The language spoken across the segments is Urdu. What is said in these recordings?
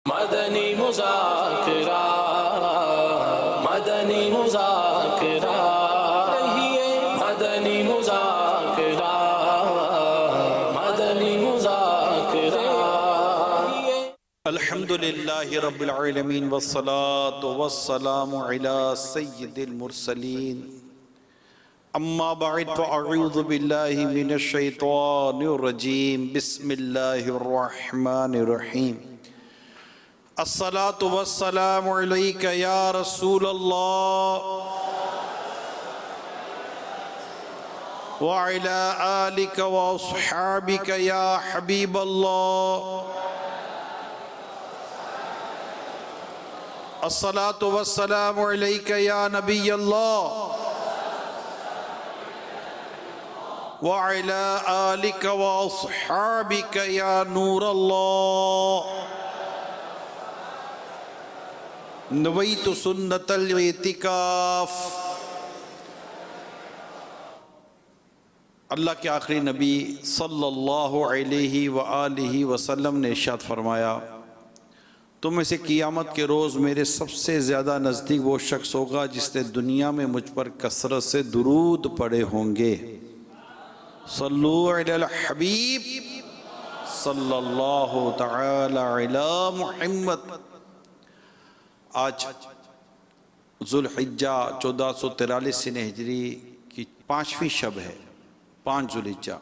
مدنی مذاکرہ مدنی مذاکرہ مدنی مذاکرہ مدنی مذاکرہ الحمدللہ رب العالمین والصلاة والسلام علی سید المرسلین اما بعد فاعوذ باللہ من الشیطان الرجیم بسم اللہ الرحمن الرحیم الصلاة والسلام علیک یا رسول اللہ وعلی آلک واصحابک یا حبیب اللہ الصلاة والسلام علیک یا نبی اللہ وعلی آلک واصحابک یا نور اللہ نویت سنت الاعتکاف۔ اللہ کے آخری نبی صلی اللہ علیہ وآلہ وسلم نے ارشاد فرمایا، تم میں سے قیامت کے روز میرے سب سے زیادہ نزدیک وہ شخص ہوگا جس نے دنیا میں مجھ پر کثرت سے درود پڑھے ہوں گے۔ صلو علی الحبیب صلی اللہ تعالی علی محمد۔ آج ذوالحجہ 1443 ہجری کی 5ویں شب ہے، 5 ذوالحجہ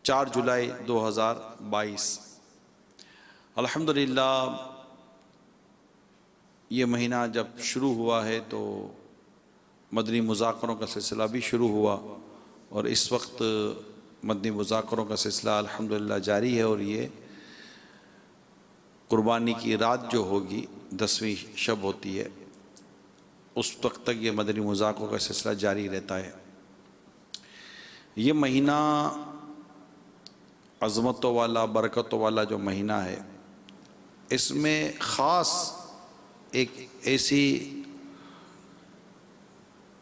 4 جولائی 2022۔ الحمدللہ یہ مہینہ جب شروع ہوا ہے تو مدنی مذاکروں کا سلسلہ بھی شروع ہوا، اور اس وقت مدنی مذاکروں کا سلسلہ الحمدللہ جاری ہے، اور یہ قربانی کی رات جو ہوگی 10ویں شب ہوتی ہے، اس وقت تک یہ مدنی مذاکروں کا سلسلہ جاری رہتا ہے۔ یہ مہینہ عظمتوں والا، برکتوں والا جو مہینہ ہے، اس میں خاص ایک ایسی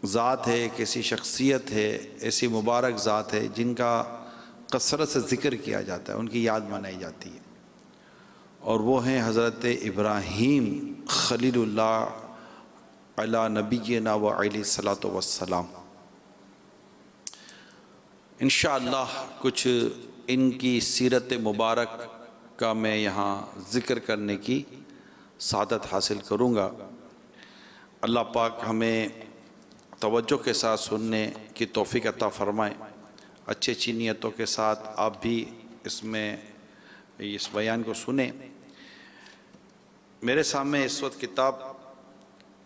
ذات ہے، ایک ایسی شخصیت ہے، ایسی مبارک ذات ہے جن کا کثرت سے ذکر کیا جاتا ہے، ان کی یاد منائی جاتی ہے، اور وہ ہیں حضرت ابراہیم خلیل اللہ علی نبینا و علیہ الصلاۃ والسلام۔ انشاءاللہ کچھ ان کی سیرت مبارک کا میں یہاں ذکر کرنے کی سعادت حاصل کروں گا۔ اللہ پاک ہمیں توجہ کے ساتھ سننے کی توفیق عطا فرمائے، اچھی اچھی نیتوں کے ساتھ آپ بھی اس بیان کو سنیں۔ میرے سامنے اس وقت کتاب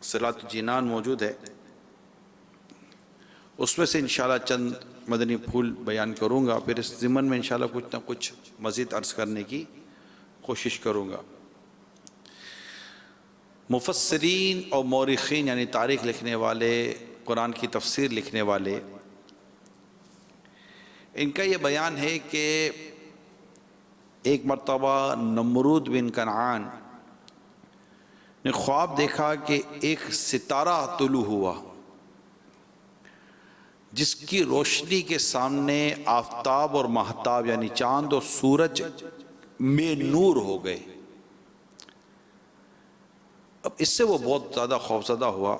صلاۃ الجنان موجود ہے، اس میں سے انشاءاللہ چند مدنی پھول بیان کروں گا، پھر اس ضمن میں انشاءاللہ کچھ نہ کچھ مزید عرض کرنے کی کوشش کروں گا۔ مفسرین اور مورخین یعنی تاریخ لکھنے والے، قرآن کی تفسیر لکھنے والے، ان کا یہ بیان ہے کہ ایک مرتبہ نمرود بن کنعان نے خواب دیکھا کہ ایک ستارہ طلوع ہوا جس کی روشنی کے سامنے آفتاب اور ماہتاب یعنی چاند اور سورج میں نور ہو گئے۔ اب اس سے وہ بہت زیادہ خوفزدہ ہوا،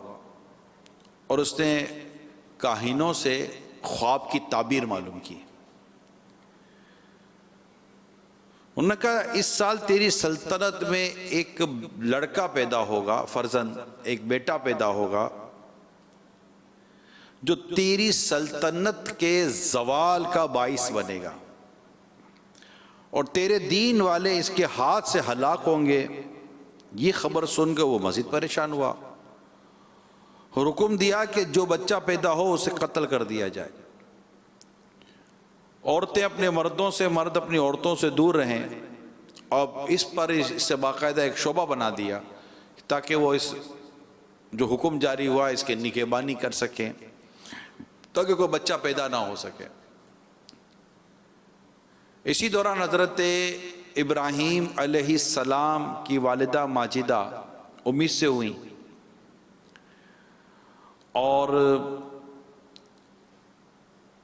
اور اس نے کاہنوں سے خواب کی تعبیر معلوم کی۔ انہوں نے کہا اس سال تیری سلطنت میں ایک لڑکا پیدا ہوگا، فرزند ایک بیٹا پیدا ہوگا جو تیری سلطنت کے زوال کا باعث بنے گا، اور تیرے دین والے اس کے ہاتھ سے ہلاک ہوں گے۔ یہ خبر سن کر وہ مزید پریشان ہوا، حکم دیا کہ جو بچہ پیدا ہو اسے قتل کر دیا جائے، عورتیں اپنے مردوں سے، مرد اپنی عورتوں سے دور رہیں، اب اس پر اس سے باقاعدہ ایک شعبہ بنا دیا تاکہ وہ اس جو حکم جاری ہوا اس کے نگہبانی کر سکیں، تاکہ کوئی بچہ پیدا نہ ہو سکے۔ اسی دوران حضرت ابراہیم علیہ السلام کی والدہ ماجدہ امید سے ہوئیں، اور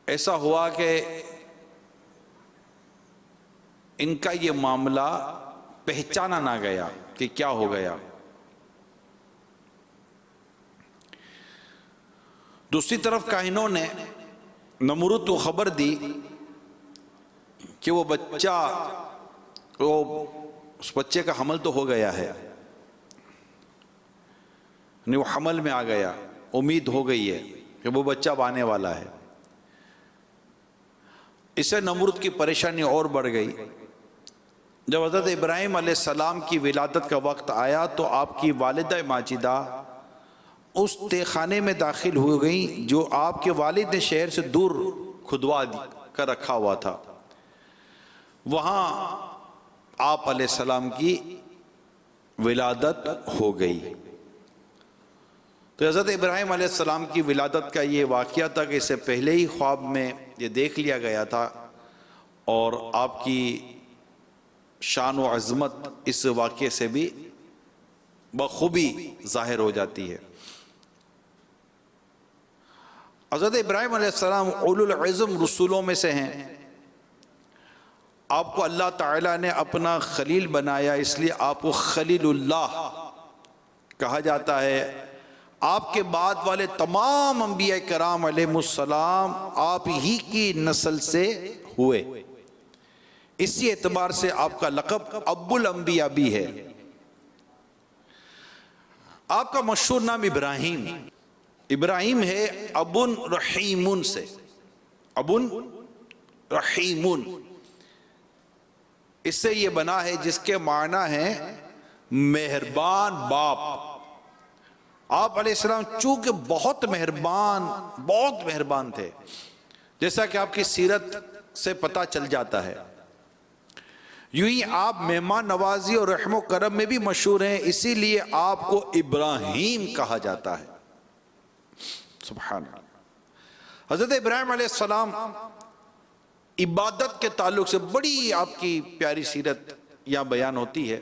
ایسا ہوا کہ ان کا یہ معاملہ پہچانا نہ گیا کہ کیا ہو گیا۔ دوسری طرف کاہنوں نے نمرود کو خبر دی کہ وہ بچہ، اس بچے کا حمل تو ہو گیا ہے، وہ حمل میں آ گیا، امید ہو گئی ہے کہ وہ بچہ اب آنے والا ہے۔ اس سے نمرود کی پریشانی اور بڑھ گئی۔ جب حضرت ابراہیم علیہ السلام کی ولادت کا وقت آیا تو آپ کی والدہ ماجدہ اس تہ خانے میں داخل ہو گئیں جو آپ کے والد نے شہر سے دور کھدوا کر رکھا ہوا تھا۔ وہاں آپ علیہ السلام کی ولادت ہو گئی۔ تو حضرت ابراہیم علیہ السلام کی ولادت کا یہ واقعہ تھا کہ اس سے پہلے ہی خواب میں یہ دیکھ لیا گیا تھا، اور آپ کی شان و عظمت اس واقعے سے بھی بخوبی ظاہر ہو جاتی ہے۔ حضرت ابراہیم علیہ السلام اولو العزم رسولوں میں سے ہیں۔ آپ کو اللہ تعالیٰ نے اپنا خلیل بنایا، اس لیے آپ کو خلیل اللہ کہا جاتا ہے۔ آپ کے بعد والے تمام انبیاء کرام علیہ السلام آپ ہی کی نسل سے ہوئے، اسی اعتبار سے آپ کا لقب ابو الانبیاء بھی ہے۔ آپ کا مشہور نام ابراہیم ہے ابن رحیمن سے، ابن رحیمن، اس سے یہ بنا ہے جس کے معنی ہے مہربان باپ۔ آپ علیہ السلام چونکہ بہت مہربان تھے، جیسا کہ آپ کی سیرت سے پتہ چل جاتا ہے۔ یوں ہی آپ مہمان نوازی اور رحم و کرم میں بھی مشہور ہیں، اسی لیے آپ کو ابراہیم کہا جاتا ہے۔ سبحان اللہ۔ حضرت ابراہیم علیہ السلام عبادت کے تعلق سے بڑی آپ کی پیاری سیرت یہاں بیان ہوتی ہے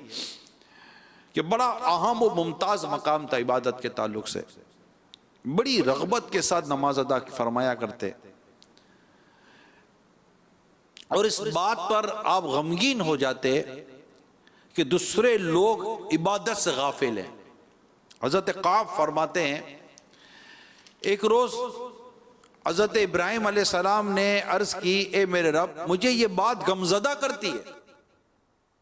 کہ بڑا اہم و ممتاز مقام تھا عبادت کے تعلق سے، بڑی رغبت کے ساتھ نماز ادا فرمایا کرتے، اور اس بات پر آپ غمگین ہو جاتے کہ دوسرے لوگ عبادت سے غافل ہیں۔ حضرت قعب فرماتے ہیں ایک روز حضرت ابراہیم علیہ السلام نے عرض کی، اے میرے رب، مجھے یہ بات غمزدہ کرتی ہے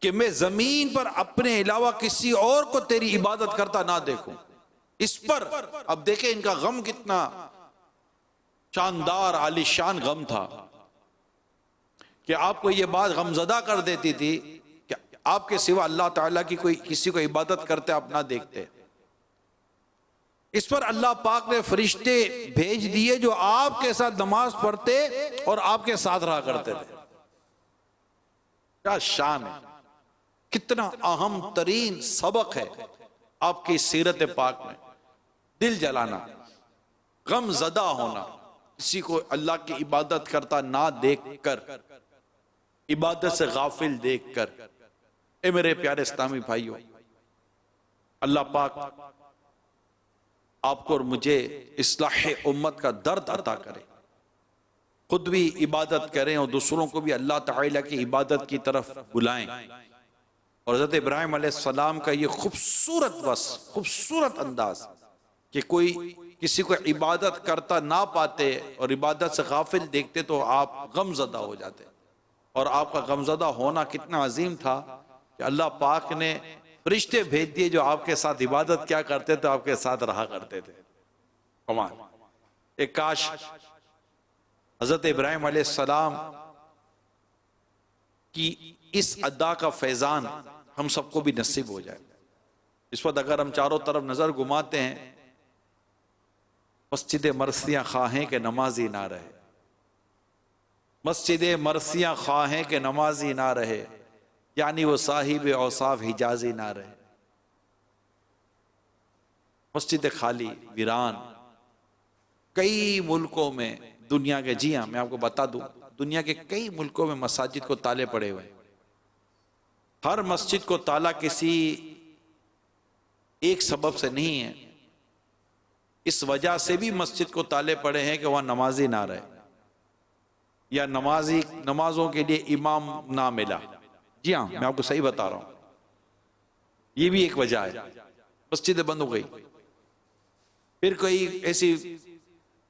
کہ میں زمین پر اپنے علاوہ کسی اور کو تیری عبادت کرتا نہ دیکھوں۔ اس پر اب دیکھیں ان کا غم کتنا شاندار عالی شان غم تھا کہ آپ کو یہ بات غمزدہ کر دیتی تھی کہ آپ کے سوا اللہ تعالیٰ کی کوئی کسی کو عبادت کرتے آپ نہ دیکھتے۔ اس پر اللہ پاک نے فرشتے بھیج دیے جو آپ کے ساتھ نماز پڑھتے اور آپ کے ساتھ رہا کرتے تھے۔ کیا شان ہے، کتنا اہم ترین سبق ہے آپ کی سیرت پاک میں۔ دل جلانا، غم زدہ ہونا، کسی کو اللہ کی عبادت کرتا نہ دیکھ کر، عبادت سے غافل دیکھ کر۔ اے میرے پیارے اسلامی بھائیوں، اللہ پاک آپ کو اور مجھے اصلاح امت کا درد عطا کرے، خود بھی عبادت کریں اور دوسروں کو بھی اللہ تعالیٰ کی عبادت کی طرف بلائیں۔ اور حضرت ابراہیم علیہ السلام کا یہ خوبصورت وصف، خوبصورت انداز کہ کوئی کسی کو عبادت کرتا نہ پاتے اور عبادت سے غافل دیکھتے تو آپ غم زدہ ہو جاتے، اور آپ کا غم زدہ ہونا کتنا عظیم تھا کہ اللہ پاک نے فرشتے بھیج دیے جو آپ کے ساتھ عبادت کیا کرتے تھے، آپ کے ساتھ رہا کرتے تھے۔ کمال، ایک کاش حضرت ابراہیم علیہ السلام کی اس ادا کا فیضان ہم سب کو بھی نصیب ہو جائے۔ اس وقت اگر ہم چاروں طرف نظر گھماتے ہیں، مسجد مرثیہ خواہیں کہ نمازی نہ رہے، مسجد مرثیہ خواہیں کہ نمازی نہ رہے، یعنی وہ صاحب اوصاف حجازی نہ رہے۔ مسجد خالی، ویران، کئی ملکوں میں دنیا کے، جی ہاں میں آپ کو بتا دوں، دنیا کے کئی ملکوں میں مساجد کو تالے پڑے ہوئے، ہر مسجد کو تالا کسی ایک سبب سے نہیں ہے، اس وجہ سے بھی مسجد کو تالے پڑے ہیں کہ وہاں نمازی نہ رہے، یا نمازوں کے لیے امام نہ ملا، جی ہاں، میں آپ کو صحیح بتا رہا ہوں، یہ بھی ایک وجہ ہے، مسجدیں بند ہو گئی۔ پھر کوئی ایسی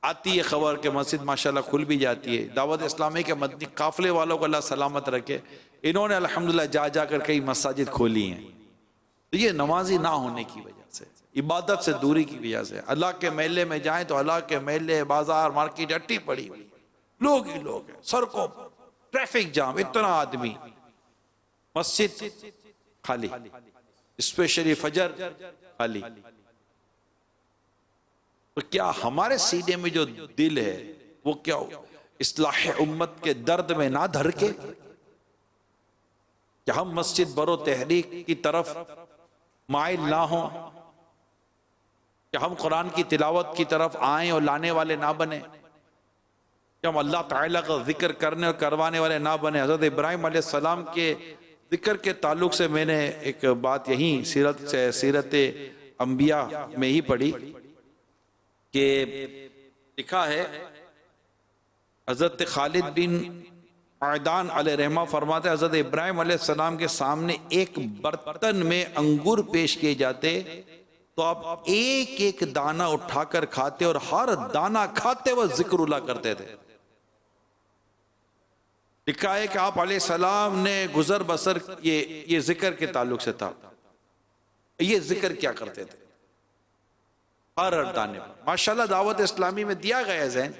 آتی ہے خبر کہ مسجد ماشاءاللہ کھل بھی جاتی ہے، دعوت اسلامی کے مدنی قافلے والوں کو اللہ سلامت رکھے، انہوں نے الحمدللہ جا جا کر کئی مساجد کھولی ہیں۔ تو یہ نمازی نہ ہونے کی وجہ سے، عبادت سے دوری کی وجہ سے۔ اللہ کے محلے میں جائیں تو اللہ کے محلے، بازار، مارکیٹ اٹھی پڑی ہوئی، لوگ ہی لوگ ہیں، سڑکوں ٹریفک جام، اتنا آدمی، مسجد خالی، اسپیشلی فجر خالی۔ تو کیا ہمارے سینے میں جو دل ہے وہ کیا اصلاح امت کے درد میں نہ دھر کے، کہ ہم مسجد برو تحریک کی طرف مائل نہ ہوں، کہ ہم قرآن کی تلاوت کی طرف آئیں اور لانے والے نہ بنیں، کہ ہم اللہ تعالیٰ کا ذکر کرنے اور کروانے والے نہ بنیں۔ حضرت ابراہیم علیہ السلام کے ذکر کے تعلق سے میں نے ایک بات یہیں سیرت انبیاء میں ہی پڑھی کہ لکھا ہے، حضرت خالد بن عیدان علیہ رحمہ فرماتے ہیں حضرت ابراہیم علیہ السلام کے سامنے ایک برتن میں انگور پیش کیے جاتے تو آپ ایک ایک دانہ اٹھا کر کھاتے اور ہر دانہ کھاتے وہ ذکر اللہ کرتے تھے۔ لکھا ہے کہ آپ علیہ السلام نے گزر بسر یہ ذکر کے تعلق سے تھا، یہ ذکر کیا کرتے تھے ہر دانے پر۔ ماشاءاللہ دعوت اسلامی میں دیا گیا ذہن،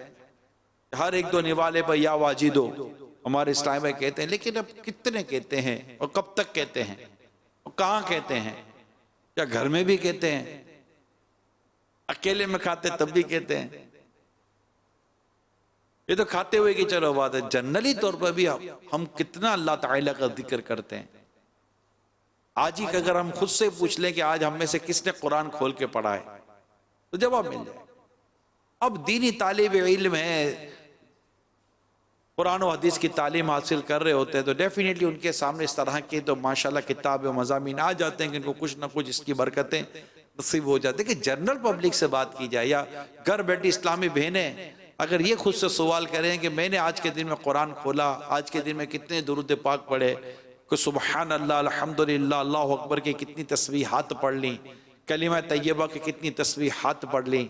ہر ایک دو نوالے پر یا واجدو ہمارے اسلام میں کہتے ہیں، لیکن اب کتنے کہتے ہیں اور کب تک کہتے ہیں اور کہاں کہتے ہیں؟ کیا گھر میں بھی کہتے ہیں؟ اکیلے میں کھاتے تب بھی کہتے ہیں؟ یہ تو کھاتے ہوئے کی چلو بات ہے، جنرلی طور پر بھی ہم کتنا اللہ تعالیٰ کا ذکر کرتے ہیں؟ آج ہی اگر ہم خود سے پوچھ لیں کہ آج ہم میں سے کس نے قرآن کھول کے پڑھا ہے تو جواب مل جائے۔ اب دینی طالب علم ہے، قرآن و حدیث کی تعلیم حاصل کر رہے ہوتے ہیں تو ڈیفینیٹلی ان کے سامنے اس طرح کے تو ماشاءاللہ کتاب و مضامین آ جاتے ہیں کہ ان کو کچھ نہ کچھ اس کی برکتیں نصیب ہو جاتے ہیں۔ کہ جنرل پبلک سے بات کی جائے یا گھر بیٹھی اسلامی بہنیں اگر یہ خود سے سوال کریں کہ میں نے آج کے دن میں قرآن کھولا، آج کے دن میں کتنے درود پاک پڑھے، کہ سبحان اللہ، الحمدللہ، اللہ اکبر کی کتنی تسبیحات پڑھ لیں، کلمہ طیبہ کی کتنی تسبیحات پڑھ لیں،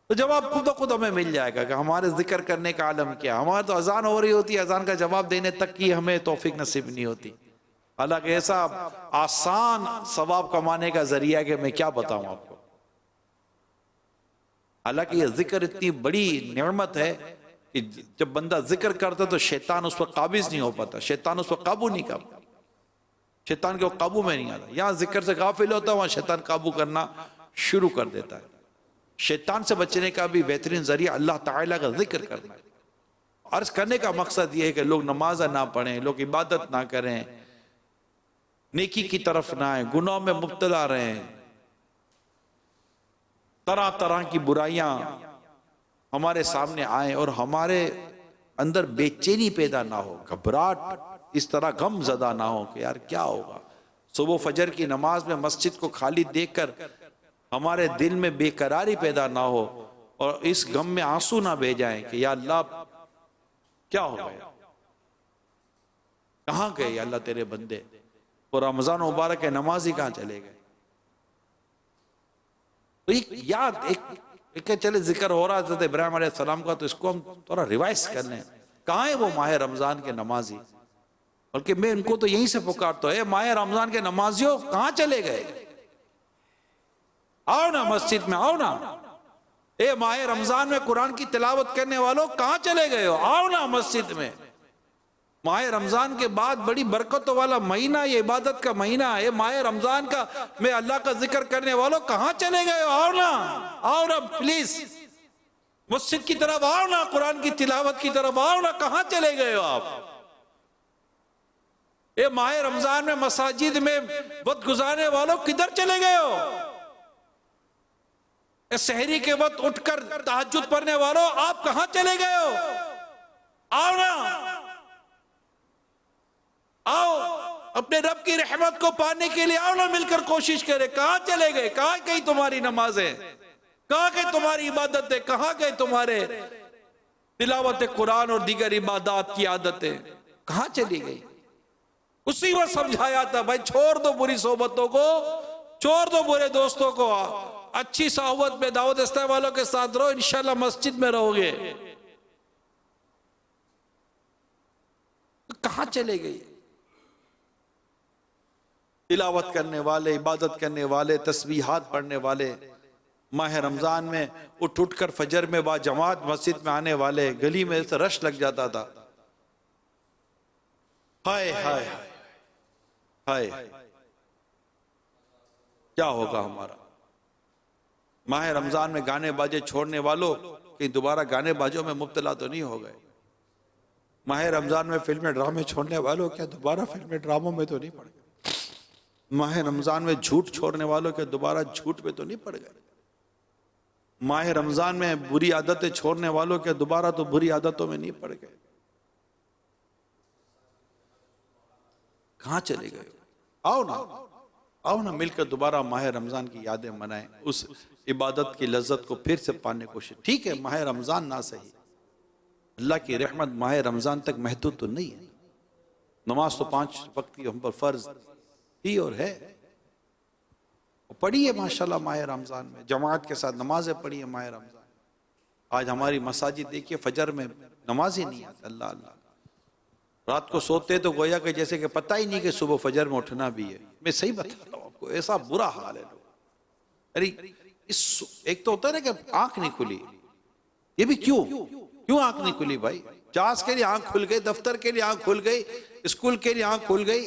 تو جواب خود بخود ہمیں مل جائے گا کہ ہمارے ذکر کرنے کا عالم کیا۔ ہمارے تو اذان ہو رہی ہوتی ہے، اذان کا جواب دینے تک کی ہمیں توفیق نصیب نہیں ہوتی، حالانکہ ایسا آسان ثواب کمانے کا ذریعہ ہے کہ میں کیا بتاؤں آپ کو۔ حالانکہ یہ ذکر اتنی بڑی نعمت ہے کہ جب بندہ ذکر کرتا تو شیطان اس پر قابض نہیں ہو پاتا، شیطان اس پر قابو نہیں کر پاتا، شیطان کے وہ قابو میں نہیں آتا۔ یہاں ذکر سے غافل ہوتا ہے، وہاں شیطان قابو کرنا شروع کر دیتا ہے۔ شیطان سے بچنے کا بھی بہترین ذریعہ اللہ تعالیٰ کا ذکر کرنا ہے۔ عرض کرنے کا مقصد یہ ہے کہ لوگ نماز نہ پڑھیں، لوگ عبادت نہ کریں، نیکی کی طرف نہ آئیں، گناہ میں مبتلا رہیں، طرح طرح کی برائیاں ہمارے سامنے آئیں اور ہمارے اندر بے چینی پیدا نہ ہو، گھبراہٹ، اس طرح غم زدہ نہ ہو کہ یار کیا ہوگا۔ صبح فجر کی نماز میں مسجد کو خالی دیکھ کر ہمارے دل میں بے قراری پیدا نہ ہو اور اس غم میں آنسو نہ بہہ جائیں کہ یا اللہ کیا ہو گیا، کہاں گئے یا اللہ تیرے بندے، اور رمضان مبارک کے نمازی کہاں چلے گئے۔ تو ایک یاد ایک چلے ذکر ہو رہا حضرت ابراہیم علیہ السلام کا، تو اس کو ہم تھوڑا ریوائز کر لیں۔ کہاں ہے وہ ماہ رمضان کے نمازی؟ بلکہ میں ان کو تو یہیں سے پکارتا ہوں، اے ماہ رمضان کے نمازیوں کہاں چلے گئے؟ آؤ نا مسجد میں، آؤ نا۔ اے ماہ رمضان میں قرآن کی تلاوت کرنے والوں کہاں چلے گئے ہو؟ آؤ نا مسجد میں۔ ماہ رمضان کے بعد بڑی برکتوں والا مہینہ، یہ عبادت کا مہینہ ہے، ماہ رمضان کا میں اللہ کا ذکر کرنے والوں کہاں چلے گئے ہو؟ آؤ نا، آؤ نا پلیز، مسجد کی طرف آؤ نا، قرآن کی تلاوت کی طرف آؤ نا، کہاں چلے گئے ہو آپ؟ اے ماہ رمضان میں مساجد میں وقت گزارنے والوں کدھر چلے گئے ہو؟ اے سحری کے وقت اٹھ کر تہجد پڑھنے والوں آپ کہاں چلے گئے ہو؟ آؤ نا، آؤ اپنے رب کی رحمت کو پانے کے لیے، آؤ نا مل کر کوشش کرے۔ کہاں چلے گئے؟ کہاں گئی تمہاری نمازیں؟ کہاں گئی تمہاری عبادتیں؟ کہاں گئے تمہارے تلاوت قرآن اور دیگر عبادات کی عادتیں؟ کہاں چلی گئی؟ اسی وقت سمجھایا تھا بھائی چھوڑ دو بری صحبتوں کو، چھوڑ دو برے دوستوں کو، اچھی صحبت میں دعوت اسلامی والوں کے ساتھ رہو، انشاءاللہ مسجد میں رہو گے۔ کہاں چلے گئے؟ تلاوت کرنے والے، عبادت کرنے والے، تسبیحات پڑھنے والے، ماہ رمضان میں اٹھ کر فجر میں با جماعت مسجد میں آنے والے، گلی میں سے رش لگ جاتا تھا۔ ہائے ہائے ہائے، کیا ہوگا ہمارا؟ ماہ رمضان میں گانے باجے چھوڑنے والوں کہ دوبارہ گانے باجوں میں مبتلا تو نہیں ہو گئے؟ ماہ رمضان میں فلمیں ڈرامے چھوڑنے والوں کیا دوبارہ فلمیں ڈراموں میں تو نہیں پڑ گئے؟ ماہ رمضان میں جھوٹ چھوڑنے والوں کیا دوبارہ جھوٹ پہ تو نہیں پڑ گئے؟ ماہ رمضان میں بری عادتیں چھوڑنے والوں کیا دوبارہ تو بری عادتوں میں نہیں پڑ گئے؟ کہاں چلے گئے؟ آؤ نا مل کر دوبارہ ماہ رمضان کی یادیں منائیں، اس عبادت کی لذت کو پھر سے پانے کوشش۔ ٹھیک ہے ماہ رمضان نہ صحیح، اللہ کی رحمت ماہ رمضان تک محدود تو نہیں ہے، نماز تو 5 وقت کی ہم پر فرض ہی اور ہے، پڑھیے ماشاءاللہ ماہ رمضان میں جماعت کے ساتھ نمازیں پڑھیے ماہ رمضان۔ آج ہماری مساجد دیکھیے فجر میں نماز ہی نہیں آتی، اللہ اللہ، رات کو سوتے تو گویا کہ جیسے کہ پتہ ہی نہیں کہ صبح فجر میں اٹھنا بھی ہے۔ میں صحیح بتا رہا ہوں آپ کو، ایسا برا حال ہے لوگ۔ ارے ایک تو ہوتا ہے نا کہ آنکھ نہیں کھلی، یہ بھی کیوں آنکھ نہیں کھلی بھائی؟ جاز کے لیے آنکھ کھل گئی، دفتر کے لیے آنکھ کھل گئی، اسکول کے لیے آنکھ کھل گئی،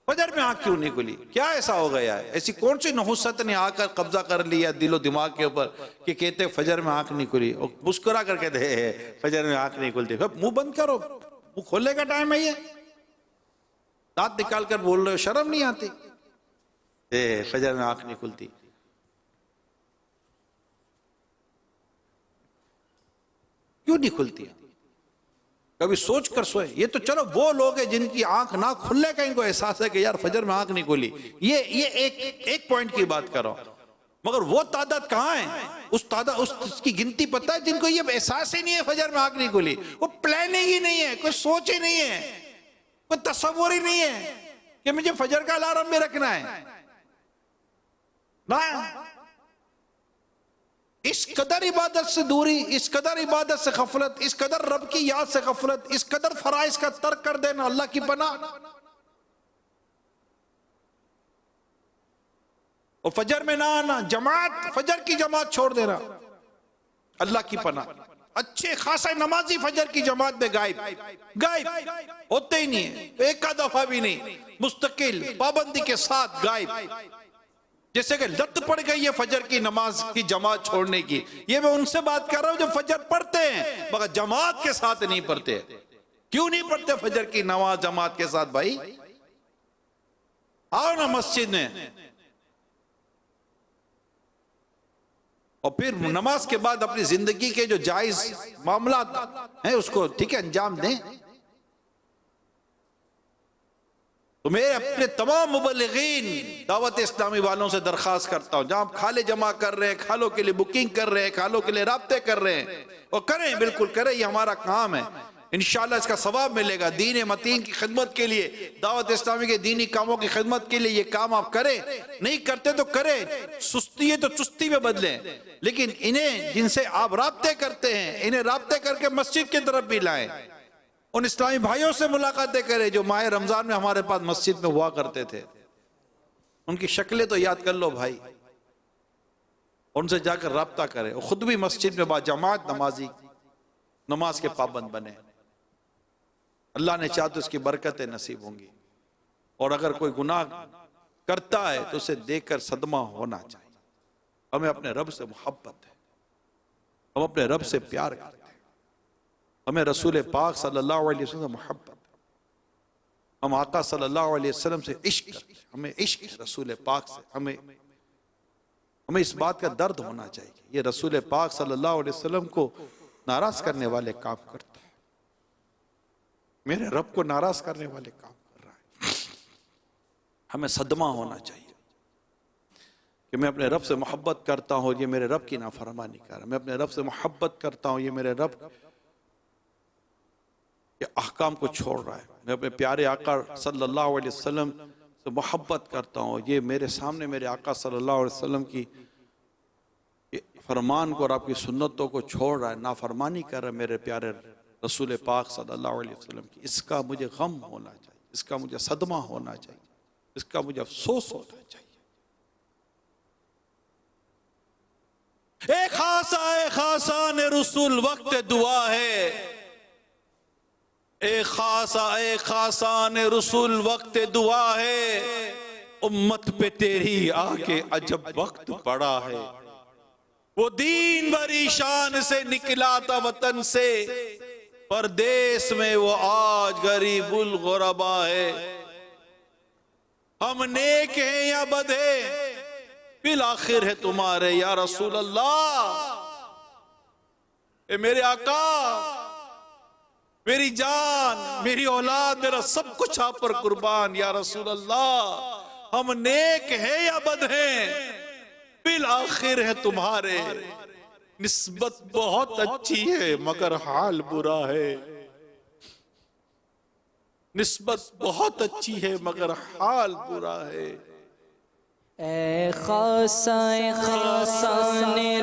فجر میں آنکھ کیوں نہیں کھلی؟ کیا ایسا ہو گیا ہے؟ ایسی کون سی نحوست نے آ کر قبضہ کر لیا دل و دماغ کے اوپر کہ کہتے فجر میں آنکھ نہیں کھلی، اور مسکرا کر کہتے ہیں فجر میں آنکھ نہیں کھلتی۔ منہ بند کرو، منہ کھولنے کا ٹائم ہے یہ، دانت نکال کر بول رہے ہو، شرم نہیں آتی؟ فجر میں آنکھ نہیں کھلتی، کیوں نہیں کھلتی؟ کبھی سوچ کر سوئے؟ یہ تو چلو وہ لوگ ہیں جن کی آنکھ نہ کھلنے کا ان کو احساس ہے کہ یار فجر میں آنکھ نہیں کھلی، یہ ایک پوائنٹ کی بات کر رہا ہوں، مگر وہ تعداد کہاں ہے؟ اس کی گنتی پتہ ہے جن کو یہ احساس ہی نہیں ہے فجر میں آنکھ نہیں کھلی، وہ پلاننگ ہی نہیں ہے، کوئی سوچ ہی نہیں ہے، کوئی تصور ہی نہیں ہے کہ مجھے فجر کا الارم بھی رکھنا ہے۔ اس قدر عبادت سے دوری، اس قدر عبادت سے غفلت، اس قدر رب کی یاد سے غفلت، اس قدر فرائض کا ترک کر دینا، اللہ کی پناہ۔ اور فجر میں نہ آنا، فجر کی جماعت چھوڑ دینا، اللہ کی پناہ۔ اچھے خاصے نمازی فجر کی جماعت میں غائب ہوتے ہی نہیں ہیں، ایک دفعہ بھی نہیں، مستقل پابندی کے ساتھ غائب، جیسے کہ لت پڑ گئی ہے فجر کی نماز کی جماعت چھوڑنے کی۔ یہ میں ان سے بات کر رہا ہوں جو فجر پڑھتے ہیں مگر جماعت کے ساتھ نہیں پڑھتے۔ کیوں نہیں پڑھتے فجر کی نماز جماعت کے ساتھ بھائی؟ آؤ نا مسجد میں، اور پھر نماز کے بعد اپنی زندگی کے جو جائز معاملات ہیں اس کو ٹھیک ہے انجام دیں۔ تو میں اپنے تمام مبلغین دعوت اسلامی والوں سے درخواست کرتا ہوں، جہاں کھالے جمع کر رہے ہیں، کھالوں کے لیے بکنگ کر رہے ہیں، کھالوں کے لیے رابطے کر رہے ہیں، اور کریں، بالکل کریں، یہ ہمارا کام ہے، انشاءاللہ اس کا ثواب ملے گا۔ دین متین کی خدمت کے لیے، دعوت اسلامی کے دینی کاموں کی خدمت کے لیے یہ کام آپ کریں، نہیں کرتے تو کریں، سستی ہے تو چستی میں بدلیں، لیکن انہیں جن سے آپ رابطے کرتے ہیں انہیں رابطے کر کے مسجد کی طرف بھی لائیں۔ ان اسلامی بھائیوں سے ملاقاتیں کریں جو ماہ رمضان میں ہمارے پاس مسجد میں ہوا کرتے تھے، ان کی شکلیں تو یاد کر لو بھائی، ان سے جا کر رابطہ کریں، اور خود بھی مسجد میں با جماعت نماز کے پابند بنے۔ اللہ نے چاہا تو اس کی برکتیں نصیب ہوں گی، اور اگر کوئی گناہ کرتا ہے تو اسے دیکھ کر صدمہ ہونا چاہیے۔ ہمیں اپنے رب سے محبت ہے، ہم اپنے رب سے پیار کرتے ہیں، ہمیں رسول پاک صلی اللہ علیہ وسلم سے محبت ہے، ہم آقا صلی اللہ علیہ وسلم سے عشق کرتے ہیں، ہمیں عشق ہے رسول پاک سے، ہمیں اس بات کا درد ہونا چاہیے یہ رسول پاک صلی اللہ علیہ وسلم کو ناراض کرنے والے کام کرتا ہے، میرے رب کو ناراض کرنے والے کام کر رہا ہے۔ ہمیں صدمہ ہونا چاہیے کہ میں اپنے رب سے محبت کرتا ہوں، یہ میرے رب کی نافرمانی کر رہا ہے، میں اپنے رب سے محبت کرتا ہوں، یہ میرے رب یہ احکام کو چھوڑ رہا ہے. میں اپنے پیارے آقا صلی اللہ علیہ وسلم سے محبت کرتا ہوں. یہ میرے سامنے میرے آقا صلی اللہ علیہ وسلم کی فرمان کو اور آپ کی سنتوں کو چھوڑ رہا ہے, نافرمانی کر رہا ہے میرے پیارے رسول پاک صلی اللہ علیہ وسلم کی. اس کا مجھے غم ہونا چاہیے, اس کا مجھے صدمہ ہونا چاہیے, اس کا مجھے افسوس ہونا چاہیے. اے خاصان رسول وقت دعا ہے. اے خاصان رسول وقت دعا ہے. امت پہ تیری آ کے عجب وقت پڑا ہے. وہ دین بری شان سے نکلا تھا وطن سے, پردیس میں وہ آج غریب الغربا ہے. ہم نیک ہیں یا بد ہیں بالآخر ہے تمہارے یا رسول اللہ. اے میرے آقا, میری جان, میری اولاد, میرا سب کچھ آپ پر قربان یا رسول اللہ. ہم نیک ہیں یا بد ہیں بالآخر ہے تمہارے. نسبت بہت اچھی ہے مگر حال برا ہے. نسبت بہت اچھی ہے مگر حال برا ہے. اے خاصان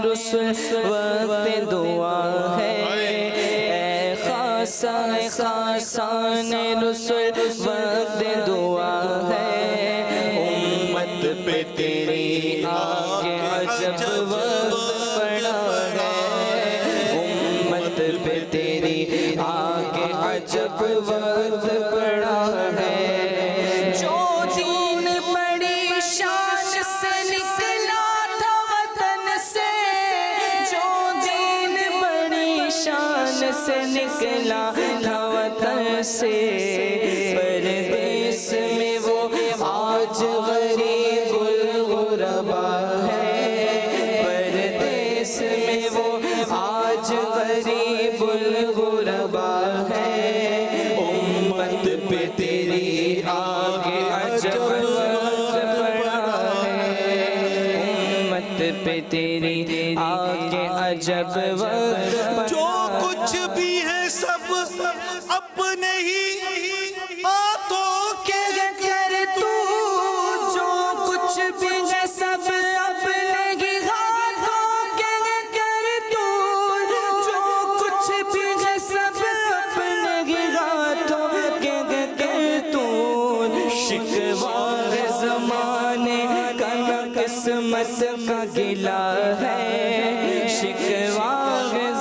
رسول وقت دعا ہے. اے خاصان رسول وقت دعا ہے. امت پہ تیری آگے عجب وقت پڑا ہے. امت پہ تیری آگے عجب وقت پڑا ہے. جو دین بڑی شان سے نکلا تھا وطن سے, جو دین بڑی شان سے نکلا تھا وطن سے, پردیس میں وہ آج غریب الغربا ہے. پردیس میں وہ آج غریب الغربا ہے. امت پہ تیری آگے عجب وقت پڑا ہے. امت پہ تیری آگے عجب وقت پڑا. جو کچھ بھی ہے سب اپنے ہی ہاتھوں کے کر تو, جو کچھ بھی ہے سب اپنے ہی ہاتھوں کے کر تو. جو کچھ بھی ہے سب اپنے ہی ہاتھوں کے کر تو. شکوہ زمانے کا قسمت کا گلا ہے. شکوہ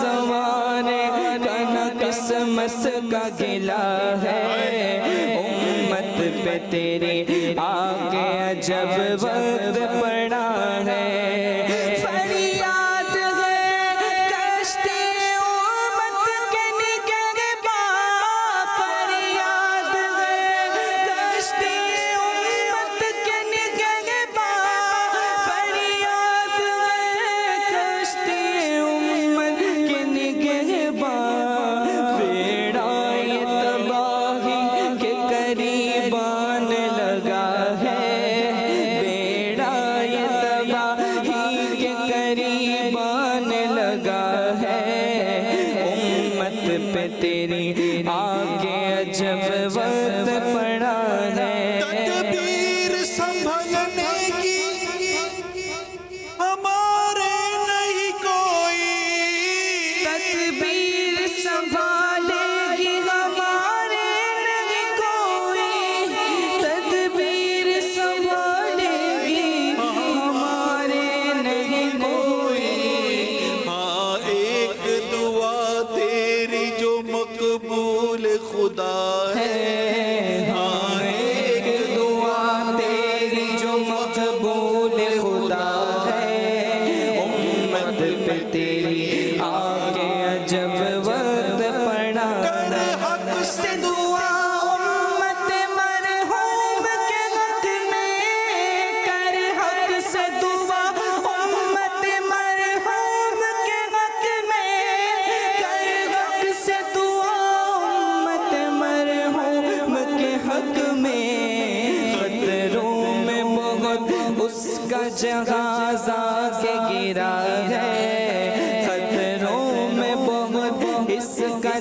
زمانے کا قسمت کا گلا ہے. امت پہ تیری آگے عجب وقت پڑا ہے. فریاد ہے کشتی امت کے نگہباں. فریاد ہے کشتی امت کے نگہباں. فریاد ہے کشتی امت کے نگہباں. بیڑا یہ تباہی کے قریب آنے لگا ہے. بیڑا یہ تباہی کے قریب آنے لگا ہے. امت پہ تیری آگے عجب وقت پڑا ہے. تدبیر سنبھلنے کی ہمارے نہیں کوئی. تدبیر سنبھالے گی ہمارے نہیں کوئی. تدبیر سنبھالے گی ہمارے نہیں کوئی. ہاں ایک دعا تیری جو مقبول خدا ہے. ہاں ایک دعا تیری جو مقبول خدا ہے. امت پہ تیری آگے عجب وقت پڑا ہے. حق سے دعا امت مرحوم کے حق میں کر. حق سے دعا امت مرحوم کے حق میں کر. حق سے دعا امت مرحوم کے حق میں. خطروں میں بہت اس کا جہاز آ کے گرا ہے. خطروں میں بہت اس کا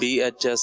BHS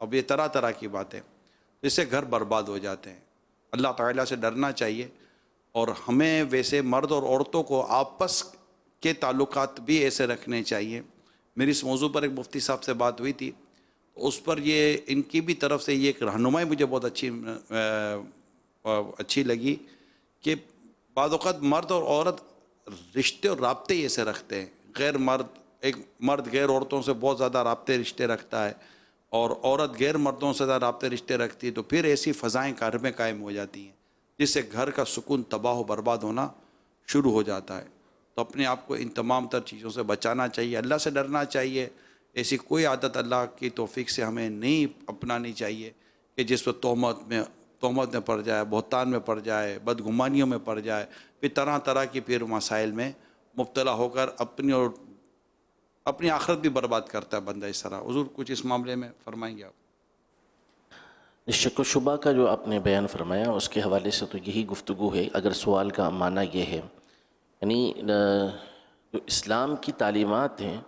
اب یہ طرح طرح کی باتیں، اس سے گھر برباد ہو جاتے ہیں۔ اللہ تعالیٰ سے ڈرنا چاہیے، اور ہمیں ویسے مرد اور عورتوں کو آپس کے تعلقات بھی ایسے رکھنے چاہیے۔ میری اس موضوع پر ایک مفتی صاحب سے بات ہوئی تھی، اس پر یہ ان کی بھی طرف سے یہ ایک رہنمائی مجھے بہت اچھی لگی کہ بعض اوقات مرد اور عورت رشتے اور رابطے ایسے رکھتے ہیں، ایک مرد غیر عورتوں سے بہت زیادہ رابطے رشتے رکھتا ہے، اور عورت غیر مردوں سے زیادہ رابطے رشتے رکھتی ہے، تو پھر ایسی فضائیں گھر میں قائم ہو جاتی ہیں جس سے گھر کا سکون تباہ و برباد ہونا شروع ہو جاتا ہے۔ تو اپنے آپ کو ان تمام تر چیزوں سے بچانا چاہیے، اللہ سے ڈرنا چاہیے۔ ایسی کوئی عادت اللہ کی توفیق سے ہمیں نہیں اپنانی چاہیے کہ جس پر تہمت میں پڑ جائے، بہتان میں پڑ جائے، بدگمانیوں میں پڑ جائے، پھر طرح طرح کی پھر مسائل میں مبتلا ہو کر اپنی آخرت بھی برباد کرتا ہے بندہ اس طرح۔ حضور کچھ اس معاملے میں فرمائیں گے آپ؟ شک و شبہ کا جو آپ نے بیان فرمایا اس کے حوالے سے تو یہی گفتگو ہے۔ اگر سوال کا معنی یہ ہے، یعنی جو اسلام کی تعلیمات ہیں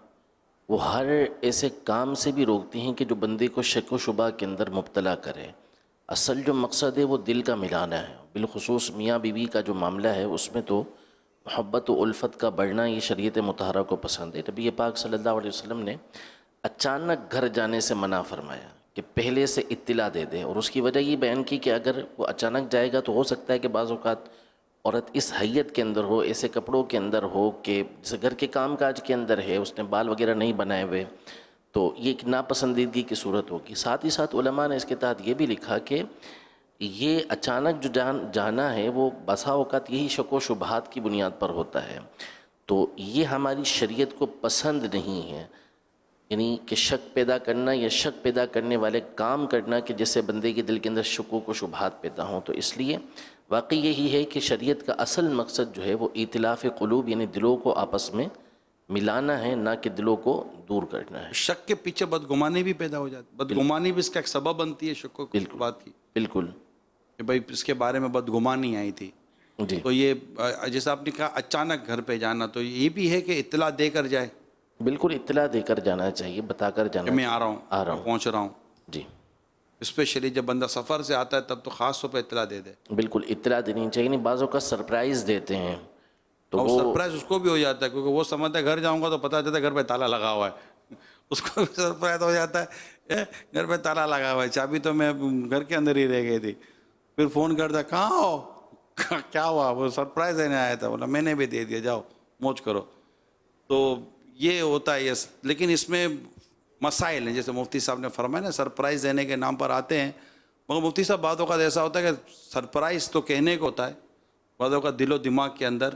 وہ ہر ایسے کام سے بھی روکتی ہیں کہ جو بندے کو شک و شبہ کے اندر مبتلا کرے۔ اصل جو مقصد ہے وہ دل کا ملانا ہے، بالخصوص میاں بیوی کا جو معاملہ ہے اس میں تو محبت و الفت کا بڑھنا یہ شریعت مطہرہ کو پسند ہے۔ نبی پاک صلی اللہ علیہ وسلم نے اچانک گھر جانے سے منع فرمایا کہ پہلے سے اطلاع دے دے، اور اس کی وجہ یہ بیان کی کہ اگر وہ اچانک جائے گا تو ہو سکتا ہے کہ بعض اوقات عورت اس حیت کے اندر ہو، ایسے کپڑوں کے اندر ہو کہ جیسے گھر کے کام کاج کے اندر ہے، اس نے بال وغیرہ نہیں بنائے ہوئے، تو یہ ایک ناپسندیدگی کی صورت ہوگی۔ ساتھ ہی ساتھ علماء نے اس کے تحت یہ بھی لکھا کہ یہ اچانک جو جانا ہے وہ بسا اوقات یہی شک و شبہات کی بنیاد پر ہوتا ہے، تو یہ ہماری شریعت کو پسند نہیں ہے، یعنی کہ شک پیدا کرنا یا شک پیدا کرنے والے کام کرنا کہ جس سے بندے کے دل کے اندر شکوک و شبہات پیدا ہوں۔ تو اس لیے واقعی یہی ہے کہ شریعت کا اصل مقصد جو ہے وہ ائتلاف قلوب، یعنی دلوں کو آپس میں ملانا ہے، نہ کہ دلوں کو دور کرنا ہے۔ شک کے پیچھے بدگمانی بھی پیدا ہو جاتی، بدگمانی بھی اس کا ایک سبب بنتی ہے شک و شبہات کی۔ بالکل، کہ بھائی اس کے بارے میں بدگمانی آئی تھی، جی تو یہ جیسا آپ نے کہا اچانک گھر پہ جانا، تو یہ بھی ہے کہ اطلاع دے کر جائے، بالکل اطلاع دے کر جانا چاہیے، بتا کر جانا کہ میں آ رہا ہوں، پہنچ رہا ہوں۔ جی، اسپیشلی جب بندہ سفر سے آتا ہے تب تو خاص طور پہ اطلاع دے دے، بالکل اطلاع دینی چاہیے۔ نہیں بعضوں کا سرپرائز دیتے ہیں تو اور وہ سرپرائز اس کو بھی ہو جاتا ہے، کیونکہ وہ سمجھتا ہے گھر جاؤں گا تو پتہ چلتا ہے گھر پہ تالا لگا ہوا ہے، اس کو بھی سرپرائز ہو جاتا ہے گھر پہ تالا لگا ہوا ہے، چابی تو میں گھر کے اندر ہی رہ گئی تھی، پھر فون کرتا کہاں ہو، کیا ہوا، وہ سرپرائز دینے آیا تھا، بولا میں نے بھی دے دیا، جاؤ موج کرو۔ تو یہ ہوتا ہے، لیکن اس میں مسائل ہیں، جیسے مفتی صاحب نے فرمایا نا سرپرائز دینے کے نام پر آتے ہیں، مگر مفتی صاحب بعض اوقات ایسا ہوتا ہے کہ سرپرائز تو کہنے کو ہوتا ہے، بعض اوقات دل و دماغ کے اندر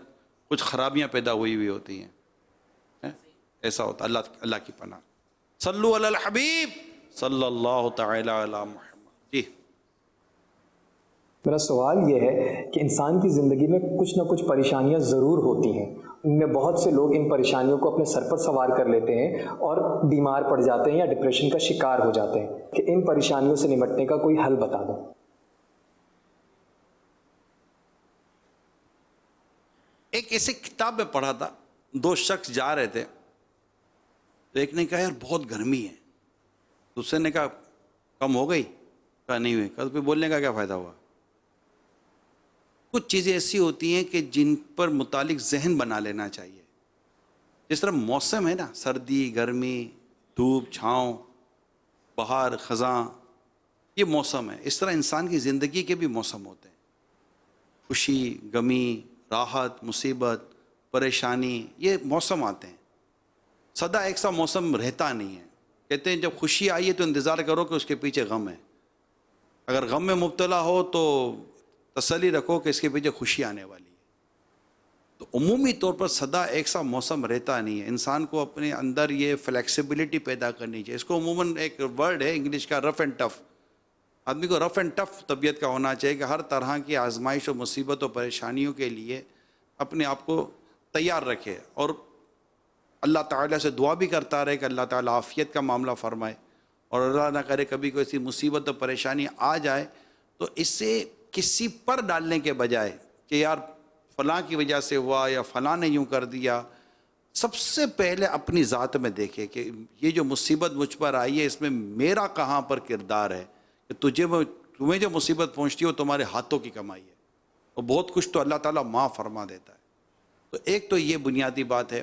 کچھ خرابیاں پیدا ہوئی ہوتی ہیں، ایسا ہوتا ہے۔ اللہ کی پناہ۔ صلو علی الحبیب صلی اللہ تعالی علی محمد۔ جی میرا سوال یہ ہے کہ انسان کی زندگی میں کچھ نہ کچھ پریشانیاں ضرور ہوتی ہیں، ان میں بہت سے لوگ ان پریشانیوں کو اپنے سر پر سوار کر لیتے ہیں اور بیمار پڑ جاتے ہیں یا ڈپریشن کا شکار ہو جاتے ہیں، کہ ان پریشانیوں سے نمٹنے کا کوئی حل بتا دو۔ ایک ایسے کتاب میں پڑھا تھا، دو شخص جا رہے تھے، تو ایک نے کہا یار بہت گرمی ہے، دوسرے نے کہا کم ہو گئی، کہا نہیں ہوئی، کہا تو پھر بولنے کا کیا فائدہ ہوا۔ کچھ چیزیں ایسی ہوتی ہیں کہ جن پر متعلق ذہن بنا لینا چاہیے، جس طرح موسم ہے نا، سردی گرمی، دھوپ چھاؤں، بہار خزاں، یہ موسم ہے، اس طرح انسان کی زندگی کے بھی موسم ہوتے ہیں، خوشی غمی، راحت مصیبت پریشانی، یہ موسم آتے ہیں، سدا ایک سا موسم رہتا نہیں ہے۔ کہتے ہیں جب خوشی آئی ہے تو انتظار کرو کہ اس کے پیچھے غم ہے، اگر غم میں مبتلا ہو تو تسلی رکھو کہ اس کے پیچھے خوشی آنے والی ہے۔ تو عمومی طور پر سدا ایک سا موسم رہتا نہیں ہے، انسان کو اپنے اندر یہ فلیکسیبلٹی پیدا کرنی چاہیے۔ اس کو عموماً ایک ورڈ ہے انگلش کا، رف اینڈ ٹف، آدمی کو رف اینڈ ٹف طبیعت کا ہونا چاہیے کہ ہر طرح کی آزمائش و مصیبت و پریشانیوں کے لیے اپنے آپ کو تیار رکھے، اور اللہ تعالیٰ سے دعا بھی کرتا رہے کہ اللہ تعالیٰ عافیت کا معاملہ فرمائے، اور اللہ نہ کرے کبھی کوئی ایسی مصیبت و پریشانی آ جائے تو اس سے کسی پر ڈالنے کے بجائے کہ یار فلاں کی وجہ سے ہوا یا فلاں نے یوں کر دیا، سب سے پہلے اپنی ذات میں دیکھے کہ یہ جو مصیبت مجھ پر آئی ہے اس میں میرا کہاں پر کردار ہے، کہ تمہیں جو مصیبت پہنچتی ہے وہ تمہارے ہاتھوں کی کمائی ہے، اور بہت کچھ تو اللہ تعالیٰ معاف فرما دیتا ہے۔ تو ایک تو یہ بنیادی بات ہے۔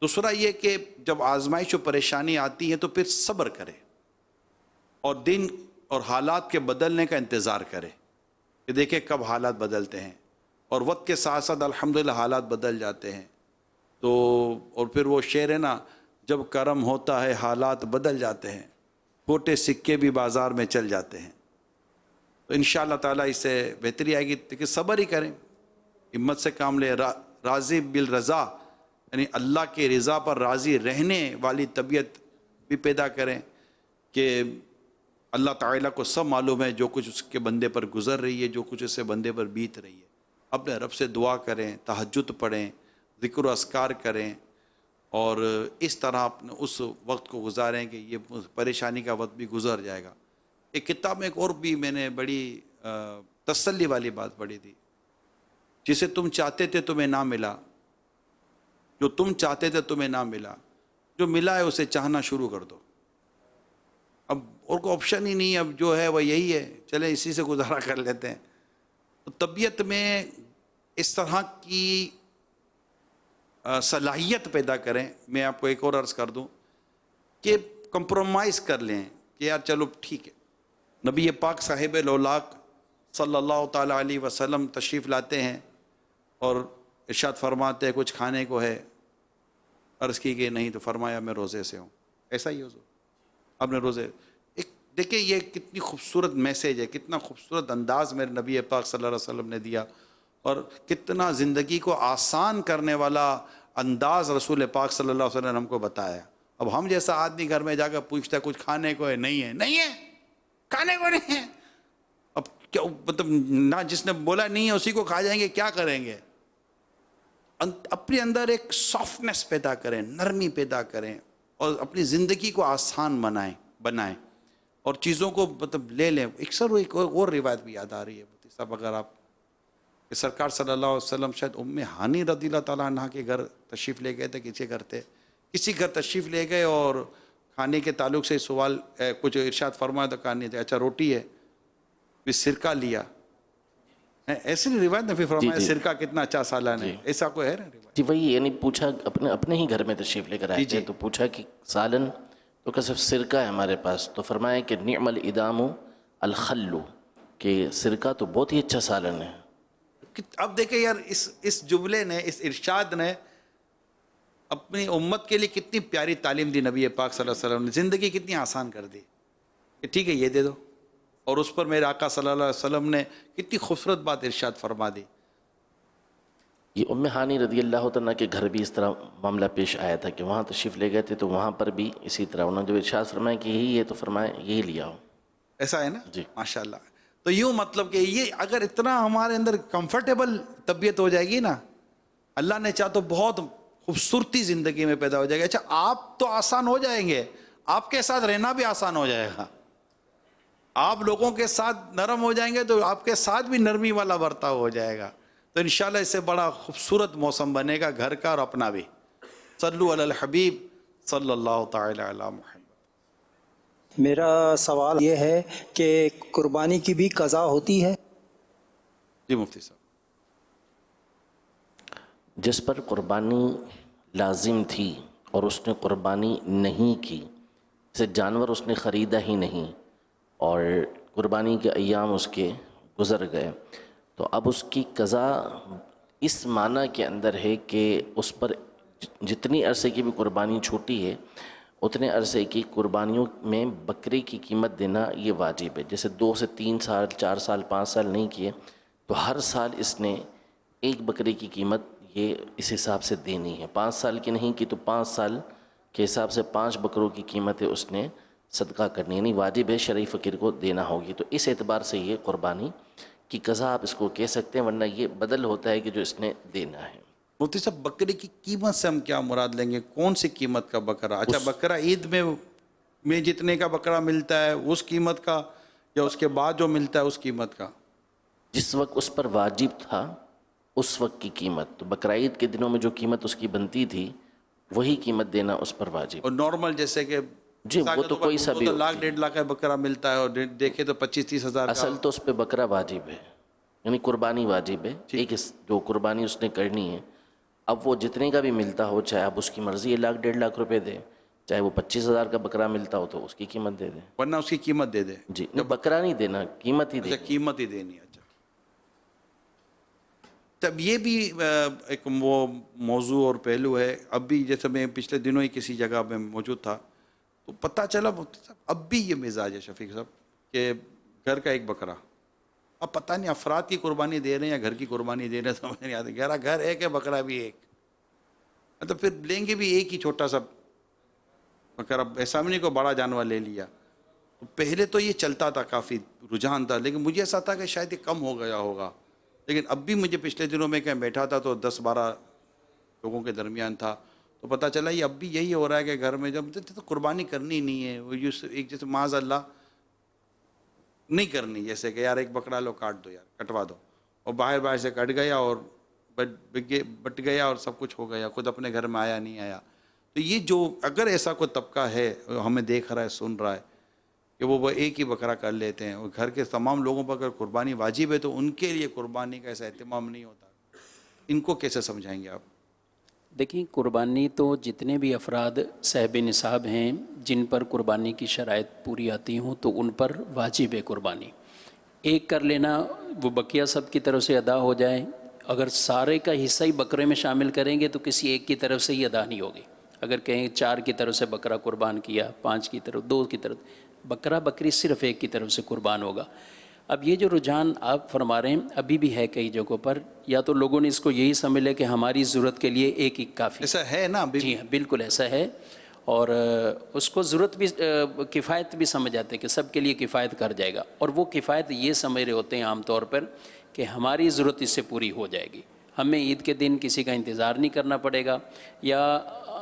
دوسرا یہ کہ جب آزمائش و پریشانی آتی ہے تو پھر صبر کرے اور دن اور حالات کے بدلنے کا انتظار کرے کہ دیکھیں کب حالات بدلتے ہیں، اور وقت کے ساتھ ساتھ الحمدللہ حالات بدل جاتے ہیں۔ تو اور پھر وہ شعر ہے نا، جب کرم ہوتا ہے حالات بدل جاتے ہیں، کھوٹے سکے بھی بازار میں چل جاتے ہیں۔ تو انشاءاللہ تعالیٰ اس سے بہتری آئے گی، کہ صبر ہی کریں، ہمت سے کام لیں، راضی بالرضا، یعنی اللہ کے رضا پر راضی رہنے والی طبیعت بھی پیدا کریں، کہ اللہ تعالیٰ کو سب معلوم ہے جو کچھ اس کے بندے پر گزر رہی ہے، جو کچھ اس سے بندے پر بیت رہی ہے۔ اپنے رب سے دعا کریں، تہجد پڑھیں، ذکر و اذکار کریں، اور اس طرح اپنے اس وقت کو گزاریں کہ یہ پریشانی کا وقت بھی گزر جائے گا۔ ایک کتاب میں ایک اور بھی میں نے بڑی تسلی والی بات پڑھی تھی، جسے تم چاہتے تھے تمہیں نہ ملا، جو تم چاہتے تھے تمہیں نہ ملا، جو ملا ہے اسے چاہنا شروع کر دو۔ اب اور کوئی آپشن ہی نہیں، اب جو ہے وہ یہی ہے، چلیں اسی سے گزارا کر لیتے ہیں۔ تو طبیعت میں اس طرح کی صلاحیت پیدا کریں۔ میں آپ کو ایک اور عرض کر دوں کہ کمپرومائز کر لیں کہ یار چلو ٹھیک ہے، نبی پاک صاحب الاولاق صلی اللہ تعالیٰ علیہ وسلم تشریف لاتے ہیں اور ارشاد فرماتے ہیں کچھ کھانے کو ہے، عرض کی کہ نہیں، تو فرمایا میں روزے سے ہوں۔ ایسا ہی حضور آپ نے روزے، ایک دیکھیں یہ کتنی خوبصورت میسیج ہے، کتنا خوبصورت انداز میرے نبی پاک صلی اللہ علیہ وسلم نے دیا، اور کتنا زندگی کو آسان کرنے والا انداز رسول پاک صلی اللہ علیہ وسلم نے ہم کو بتایا۔ اب ہم جیسا آدمی گھر میں جا کر پوچھتا ہے کچھ کھانے کو ہے، نہیں ہے، نہیں ہے، کھانے کو نہیں ہے، اب کیا مطلب، نہ جس نے بولا نہیں ہے اسی کو کھا جائیں گے، کیا کریں گے؟ اپنے اندر ایک سافٹنس پیدا کریں، نرمی پیدا کریں، اور اپنی زندگی کو آسان بنائیں اور چیزوں کو مطلب لے لیں۔ ایک اور روایت بھی یاد آ رہی ہے مفتی صاحب، اگر آپ کہ سرکار صلی اللہ علیہ وسلم شاید ام ہانی رضی اللہ تعالیٰ عنہ کے گھر تشریف لے گئے تھے، کسی گھر تشریف لے گئے، اور کھانے کے تعلق سے سوال کچھ ارشاد فرمایا تو کہا نہیں تھا، اچھا روٹی ہے، پھر سرکہ لیا، ایسی روایت نے پھر فرمایا سرکہ کتنا اچھا سالن ہے، ایسا کوئی ہے نا روایت؟ جی وہی، یعنی پوچھا اپنے ہی گھر میں تشریف لے کر آئے تھے، تو پوچھا کہ سالن، تو کہ صرف سرکہ ہے ہمارے پاس، تو فرمایا کہ نعم الادام الخل، کہ سرکہ تو بہت ہی اچھا سالن ہے۔ اب دیکھیں یار اس جملے نے، اس ارشاد نے اپنی امت کے لیے کتنی پیاری تعلیم دی نبی پاک صلی اللہ علیہ وسلم نے، زندگی کتنی آسان کر دی کہ ٹھیک ہے یہ دے دو، اور اس پر میرے آقا صلی اللہ علیہ وسلم نے کتنی خوبصورت بات ارشاد فرما دی۔ یہ ام ہانی رضی اللہ تعالیٰ کے گھر بھی اس طرح معاملہ پیش آیا تھا کہ وہاں تشریف لے گئے تھے، تو وہاں پر بھی اسی طرح انہوں نے جو ارشاد فرمایا کہ یہی ہے، تو فرمایا یہی لیا ہو۔ ایسا ہے نا جی ماشاءاللہ۔ تو یوں مطلب کہ یہ اگر اتنا ہمارے اندر کمفرٹیبل طبیعت ہو جائے گی نا، اللہ نے چاہ تو بہت خوبصورتی زندگی میں پیدا ہو جائے گی۔ اچھا آپ تو آسان ہو جائیں گے، آپ کے ساتھ رہنا بھی آسان ہو جائے گا، آپ لوگوں کے ساتھ نرم ہو جائیں گے تو آپ کے ساتھ بھی نرمی والا برتاؤ ہو جائے گا، تو انشاءاللہ اس سے بڑا خوبصورت موسم بنے گا گھر کا اور اپنا بھی۔ صلو علی الحبیب صلی اللہ تعالی علی محمد۔ میرا سوال یہ ہے کہ قربانی کی بھی قضا ہوتی ہے؟ جی مفتی صاحب، جس پر قربانی لازم تھی اور اس نے قربانی نہیں کی، جیسے جانور اس نے خریدا ہی نہیں اور قربانی کے ایام اس کے گزر گئے، تو اب اس کی قضا اس معنی کے اندر ہے کہ اس پر جتنی عرصے کی بھی قربانی چھوٹی ہے اتنے عرصے کی قربانیوں میں بکرے کی قیمت دینا یہ واجب ہے۔ جیسے 2 سے 3 سال 4 سال 5 سال نہیں کیے تو ہر سال اس نے ایک بکرے کی قیمت یہ اس حساب سے دینی ہے۔ 5 سال کی نہیں کی تو 5 سال کے حساب سے 5 بکروں کی قیمت ہے اس نے صدقہ کرنی، یعنی واجب ہے، شرعی فقیر کو دینا ہوگی۔ تو اس اعتبار سے یہ قربانی کی قضا آپ اس کو کہہ سکتے ہیں، ورنہ یہ بدل ہوتا ہے کہ جو اس نے دینا ہے۔ مفتی صاحب بکرے کی قیمت سے ہم کیا مراد لیں گے؟ کون سی قیمت کا بکرا؟ اچھا بکرا عید میں جتنے کا بکرا ملتا ہے اس قیمت کا، یا اس کے بعد جو ملتا ہے اس قیمت کا؟ جس وقت اس پر واجب تھا اس وقت کی قیمت، تو بقرعید کے دنوں میں جو قیمت اس کی بنتی تھی وہی قیمت دینا اس پر واجب. اور نارمل جیسے کہ جی وہ تو کوئی سا بھی ہو. لاکھ 1.5 لاکھ کا بکرا ملتا ہے اور دیکھے تو 25-30 ہزار. اصل تو اس پہ بکرا واجب ہے، یعنی قربانی واجب ہے. ایک جو قربانی اس نے کرنی ہے، اب وہ جتنے کا بھی ملتا ہو، چاہے اب اس کی مرضی ہے 1.5 لاکھ روپے دے، چاہے وہ 25,000 کا بکرا ملتا ہو تو اس کی قیمت دے دیں، ورنہ اس کی قیمت دے دے. جی بکرا نہیں دینا، قیمت ہی دے. قیمت ہی دینی ہے. اچھا، تب یہ بھی ایک وہ موضوع اور پہلو ہے. اب بھی جیسے میں پچھلے دنوں ہی کسی جگہ میں موجود تھا تو پتہ چلا اب بھی یہ مزاج ہے شفیق صاحب کہ گھر کا ایک بکرا. اب پتہ نہیں افراد کی قربانی دے رہے ہیں یا گھر کی قربانی دے رہے ہیں، سمجھ نہیں آتی. گھر ایک ہے، بکرا بھی ایک، تو پھر لیں گے بھی ایک ہی چھوٹا سا بکرا. ایسا بھی نہیں کو بڑا جانور لے لیا. پہلے تو یہ چلتا تھا، کافی رجحان تھا، لیکن مجھے ایسا تھا کہ شاید یہ کم ہو گیا ہوگا. لیکن اب بھی مجھے پچھلے دنوں میں کہیں بیٹھا تھا تو 10-12 لوگوں کے درمیان تھا تو پتہ چلا یہ اب بھی یہی ہو رہا ہے کہ گھر میں جب تو قربانی کرنی نہیں ہے، وہ ایک جیسے معاذ اللہ نہیں کرنی، جیسے کہ یار ایک بکرا لو کاٹ دو، یار کٹوا دو، اور باہر سے کٹ گیا اور بٹ گیا اور سب کچھ ہو گیا، خود اپنے گھر میں آیا نہیں آیا. تو یہ جو اگر ایسا کوئی طبقہ ہے ہمیں دیکھ رہا ہے، سن رہا ہے کہ وہ ایک ہی بکرا کر لیتے ہیں، اور گھر کے تمام لوگوں پر اگر قربانی واجب ہے تو ان کے لیے قربانی کا ایسا اہتمام نہیں ہوتا، ان کو کیسے سمجھائیں گے آپ؟ دیکھیں، قربانی تو جتنے بھی افراد صاحب نصاب ہیں جن پر قربانی کی شرائط پوری آتی ہوں تو ان پر واجب ہے قربانی. ایک کر لینا، وہ بقیہ سب کی طرف سے ادا ہو جائے. اگر سارے کا حصہ ہی بکرے میں شامل کریں گے تو کسی ایک کی طرف سے ہی ادا نہیں ہوگی. اگر کہیں 4 کی طرف سے بکرا قربان کیا، 5 کی طرف، 2 کی طرف، بکرا بکری صرف ایک کی طرف سے قربان ہوگا. اب یہ جو رجحان آپ فرما رہے ہیں ابھی بھی ہے کئی جگہوں پر، یا تو لوگوں نے اس کو یہی سمجھ لیا کہ ہماری ضرورت کے لیے ایک ہی کافی. ایسا ہے نا؟ جی ہاں، بالکل ایسا ہے، اور اس کو ضرورت بھی کفایت بھی سمجھ آتے کہ سب کے لیے کفایت کر جائے گا. اور وہ کفایت یہ سمجھ رہے ہوتے ہیں عام طور پر کہ ہماری ضرورت اس سے پوری ہو جائے گی، ہمیں عید کے دن کسی کا انتظار نہیں کرنا پڑے گا، یا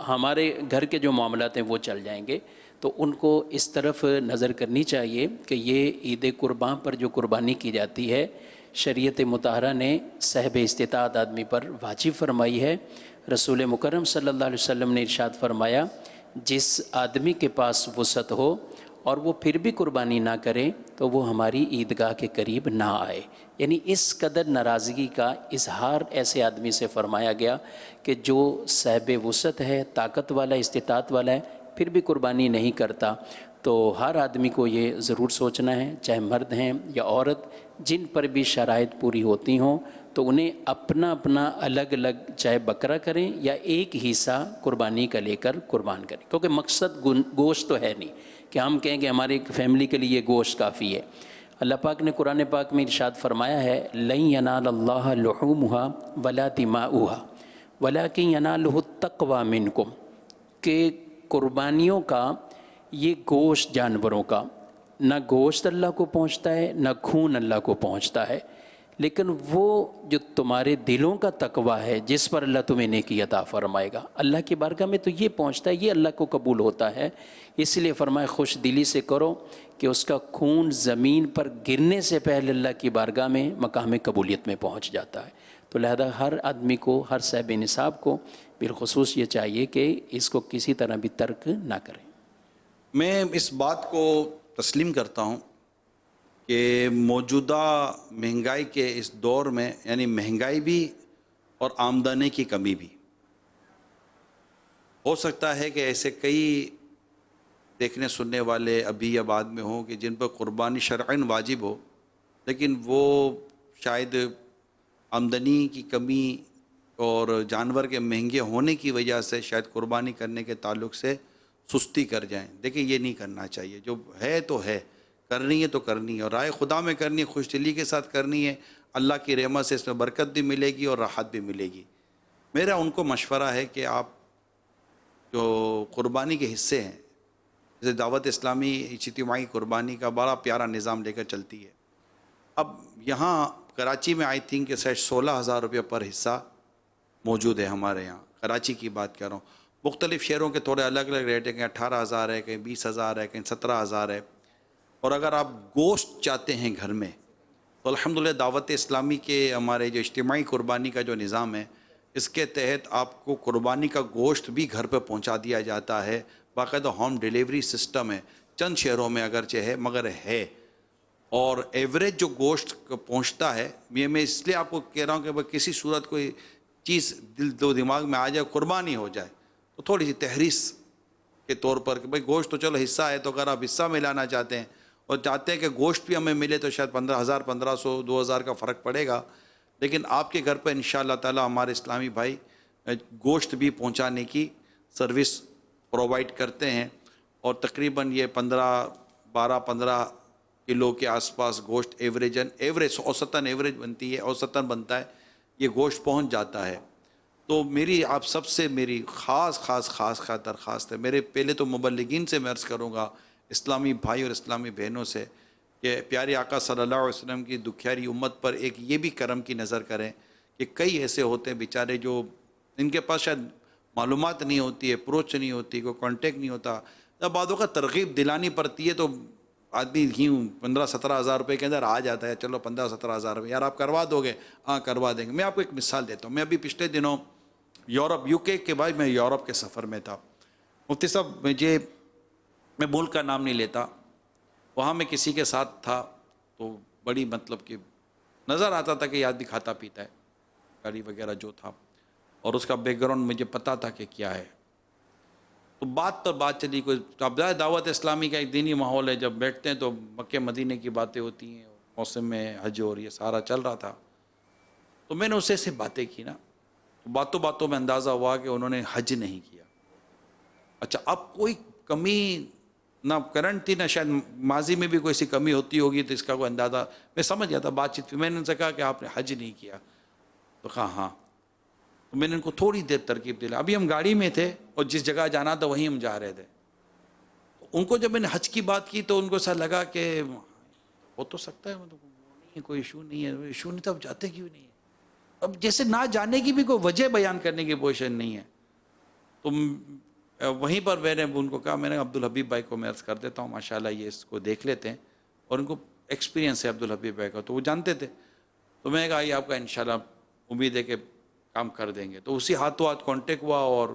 ہمارے گھر کے جو معاملات ہیں وہ چل جائیں گے. تو ان کو اس طرف نظر کرنی چاہیے کہ یہ عید قربان پر جو قربانی کی جاتی ہے شریعت مطہرہ نے صاحب استطاعت آدمی پر واجب فرمائی ہے. رسول مکرم صلی اللہ علیہ وسلم نے ارشاد فرمایا، جس آدمی کے پاس وسعت ہو اور وہ پھر بھی قربانی نہ کرے تو وہ ہماری عیدگاہ کے قریب نہ آئے. یعنی اس قدر ناراضگی کا اظہار ایسے آدمی سے فرمایا گیا کہ جو صاحب وسعت ہے، طاقت والا، استطاعت والا ہے، پھر بھی قربانی نہیں کرتا. تو ہر آدمی کو یہ ضرور سوچنا ہے، چاہے مرد ہیں یا عورت، جن پر بھی شرائط پوری ہوتی ہوں تو انہیں اپنا اپنا الگ الگ چاہے بکرا کریں یا ایک حصہ قربانی کا لے کر قربان کریں. کیونکہ مقصد گوشت تو ہے نہیں کہ ہم کہیں کہ ہماری فیملی کے لیے گوشت کافی ہے. اللہ پاک نے قرآن پاک میں ارشاد فرمایا ہے، لن ینال اللہ لحومها ولا دماؤها ولکن ینالہ التقوی منکم، کہ قربانیوں کا یہ گوشت جانوروں کا نہ گوشت اللہ کو پہنچتا ہے نہ خون اللہ کو پہنچتا ہے، لیکن وہ جو تمہارے دلوں کا تقوی ہے جس پر اللہ تمہیں نیکی عطا فرمائے گا، اللہ کی بارگاہ میں تو یہ پہنچتا ہے، یہ اللہ کو قبول ہوتا ہے. اس لیے فرمایا خوش دلی سے کرو کہ اس کا خون زمین پر گرنے سے پہلے اللہ کی بارگاہ میں مقام قبولیت میں پہنچ جاتا ہے. تو لہذا ہر آدمی کو، ہر صاحب نصاب کو بالخصوص یہ چاہیے کہ اس کو کسی طرح بھی ترک نہ کریں. میں اس بات کو تسلیم کرتا ہوں کہ موجودہ مہنگائی کے اس دور میں، یعنی مہنگائی بھی اور آمدنی کی کمی بھی، ہو سکتا ہے کہ ایسے کئی دیکھنے سننے والے ابھی یا بعد میں ہوں کہ جن پر قربانی شرعاً واجب ہو، لیکن وہ شاید آمدنی کی کمی اور جانور کے مہنگے ہونے کی وجہ سے شاید قربانی کرنے کے تعلق سے سستی کر جائیں. دیکھیں یہ نہیں کرنا چاہیے، جو ہے تو ہے، کرنی ہے تو کرنی ہے، اور رائے خدا میں کرنی ہے، خوش دلی کے ساتھ کرنی ہے. اللہ کی رحمت سے اس میں برکت بھی ملے گی اور راحت بھی ملے گی. میرا ان کو مشورہ ہے کہ آپ جو قربانی کے حصے ہیں، جیسے دعوت اسلامی اجتماعی قربانی کا بڑا پیارا نظام لے کر چلتی ہے. اب یہاں کراچی میں آئی تھنک کہ 16,000 روپے پر حصہ موجود ہے ہمارے یہاں، کراچی کی بات کر رہا ہوں. مختلف شہروں کے تھوڑے الگ الگ ریٹ ہیں، کہیں 18,000 ہے، کہیں 20,000 ہے، کہیں 17,000 ہے. اور اگر آپ گوشت چاہتے ہیں گھر میں تو الحمدللہ دعوت اسلامی کے ہمارے جو اجتماعی قربانی کا جو نظام ہے، اس کے تحت آپ کو قربانی کا گوشت بھی گھر پہ پہنچا دیا جاتا ہے، باقاعدہ ہوم ڈیلیوری سسٹم ہے، چند شہروں میں اگرچہ ہے مگر ہے، اور ایوریج جو گوشت پہنچتا ہے، یہ میں اس لیے آپ کو کہہ رہا ہوں کہ کسی صورت کوئی چیز دل و دماغ میں آ جائے، قربانی ہو جائے، تو تھوڑی سی تحریص کے طور پر کہ بھائی گوشت تو چلو حصہ ہے، تو اگر آپ حصہ میں لانا چاہتے ہیں اور چاہتے ہیں کہ گوشت بھی ہمیں ملے تو شاید 15,000 1500 2000 کا فرق پڑے گا، لیکن آپ کے گھر پہ انشاءاللہ تعالی ہمارے اسلامی بھائی گوشت بھی پہنچانے کی سروس پرووائڈ کرتے ہیں، اور تقریباً یہ 12-15 کلو کے آس پاس گوشت ایوریج اوسطاً ایوریج بنتی ہے، اوسطاً بنتا ہے، یہ گوشت پہنچ جاتا ہے۔ تو میری آپ سب سے میری خاص درخواست ہے، میرے پہلے تو مبلغین سے میں عرض کروں گا، اسلامی بھائی اور اسلامی بہنوں سے، کہ پیارے آقا صلی اللہ علیہ وسلم کی دکھیاری امت پر ایک یہ بھی کرم کی نظر کریں کہ کئی ایسے ہوتے ہیں بیچارے جو ان کے پاس شاید معلومات نہیں ہوتی ہے، اپروچ نہیں ہوتی، کوئی کانٹیکٹ نہیں ہوتا، جب بعضوں کا ترغیب دلانی پڑتی ہے تو آدمی 15-17 ہزار روپے کے اندر آ جاتا ہے، چلو 15-17 ہزار روپے یار آپ کروا دو گے؟ ہاں کروا دیں گے۔ میں آپ کو ایک مثال دیتا ہوں، میں ابھی پچھلے دنوں یورپ UK کے بعد میں یورپ کے سفر میں تھا، مفتی صاحب میں ملک کا نام نہیں لیتا، وہاں میں کسی کے ساتھ تھا تو بڑی مطلب کہ نظر آتا تھا کہ یہ آدمی کھاتا پیتا ہے، گاڑی وغیرہ جو تھا، اور اس کا بیک گراؤنڈ مجھے پتا تھا کہ کیا ہے، تو بات چلی کوئی اب دعوت اسلامی کا ایک دینی ماحول ہے، جب بیٹھتے ہیں تو مکہ مدینے کی باتیں ہوتی ہیں، موسم میں حج اور یہ سارا چل رہا تھا، تو میں نے اسے سے باتیں کی نا، باتوں میں اندازہ ہوا کہ انہوں نے حج نہیں کیا۔ اچھا اب کوئی کمی نہ کرنٹ تھی نہ شاید ماضی میں بھی کوئی سی کمی ہوتی ہوگی تو اس کا کوئی اندازہ میں سمجھ گیا تھا بات چیت، میں نے ان سے کہا کہ آپ نے حج نہیں کیا، تو کہا ہاں، تو میں نے ان کو تھوڑی دیر ترغیب دلا، ابھی ہم گاڑی میں تھے اور جس جگہ جانا تھا وہیں ہم جا رہے تھے، ان کو جب میں نے حج کی بات کی تو ان کو ایسا لگا کہ ہو تو سکتا ہے، کوئی ایشو نہیں ہے، ایشو نہیں تو اب جاتے کیوں نہیں ہے، اب جیسے نہ جانے کی بھی کوئی وجہ بیان کرنے کی پوزیشن نہیں ہے۔ تو وہیں پر میں نے ان کو کہا، میں نے عبدالحبیب بھائی کو میں عرض کر دیتا ہوں، ماشاءاللہ یہ اس کو دیکھ لیتے ہیں، اور ان کو ایکسپیرینس ہے عبدالحبیب بھائی کا، تو وہ جانتے تھے، تو میں نے کہا یہ آپ کا انشاءاللہ امید ہے کہ کام کر دیں گے، تو اسی ہاتھوں ہاتھ کانٹیکٹ ہوا اور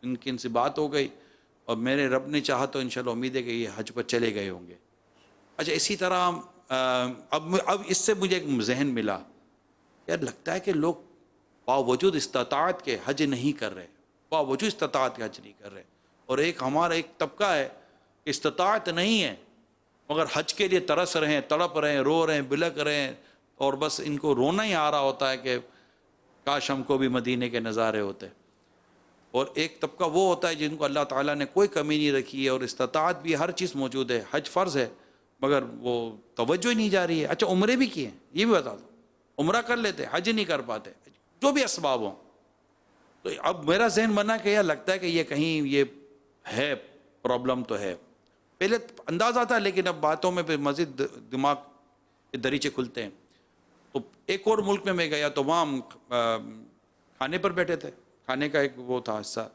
ان سے بات ہو گئی، اور میرے رب نے چاہا تو انشاءاللہ امید ہے کہ یہ حج پر چلے گئے ہوں گے۔ اچھا اسی طرح اب اس سے مجھے ایک ذہن ملا، یار لگتا ہے کہ لوگ باوجود استطاعت کے حج نہیں کر رہے، باوجود استطاعت کے حج نہیں کر رہے، اور ہمارا ایک طبقہ ہے کہ استطاعت نہیں ہے مگر حج کے لیے ترس رہے ہیں، تڑپ رہے ہیں، رو رہے ہیں، بلک رہے ہیں، اور بس ان کو رونا ہی آ رہا ہوتا ہے کہ کاش ہم کو بھی مدینے کے نظارے ہوتے، اور ایک طبقہ وہ ہوتا ہے جن کو اللہ تعالیٰ نے کوئی کمی نہیں رکھی ہے اور استطاعت بھی ہر چیز موجود ہے، حج فرض ہے مگر وہ توجہ ہی نہیں جا رہی ہے۔ اچھا عمرے بھی کیے ہیں، یہ بھی بتا دو، عمرہ کر لیتے حج نہیں کر پاتے، جو بھی اسباب ہوں، تو اب میرا ذہن بنا کہ یہ لگتا ہے کہ یہ کہیں یہ ہے پرابلم تو ہے، پہلے اندازہ تھا لیکن اب باتوں میں پھر مزید دماغ کے دریچے کھلتے ہیں۔ تو ایک اور ملک میں گیا تو وہاں ہم کھانے پر بیٹھے تھے، کھانے کا ایک وہ تھا حصہ،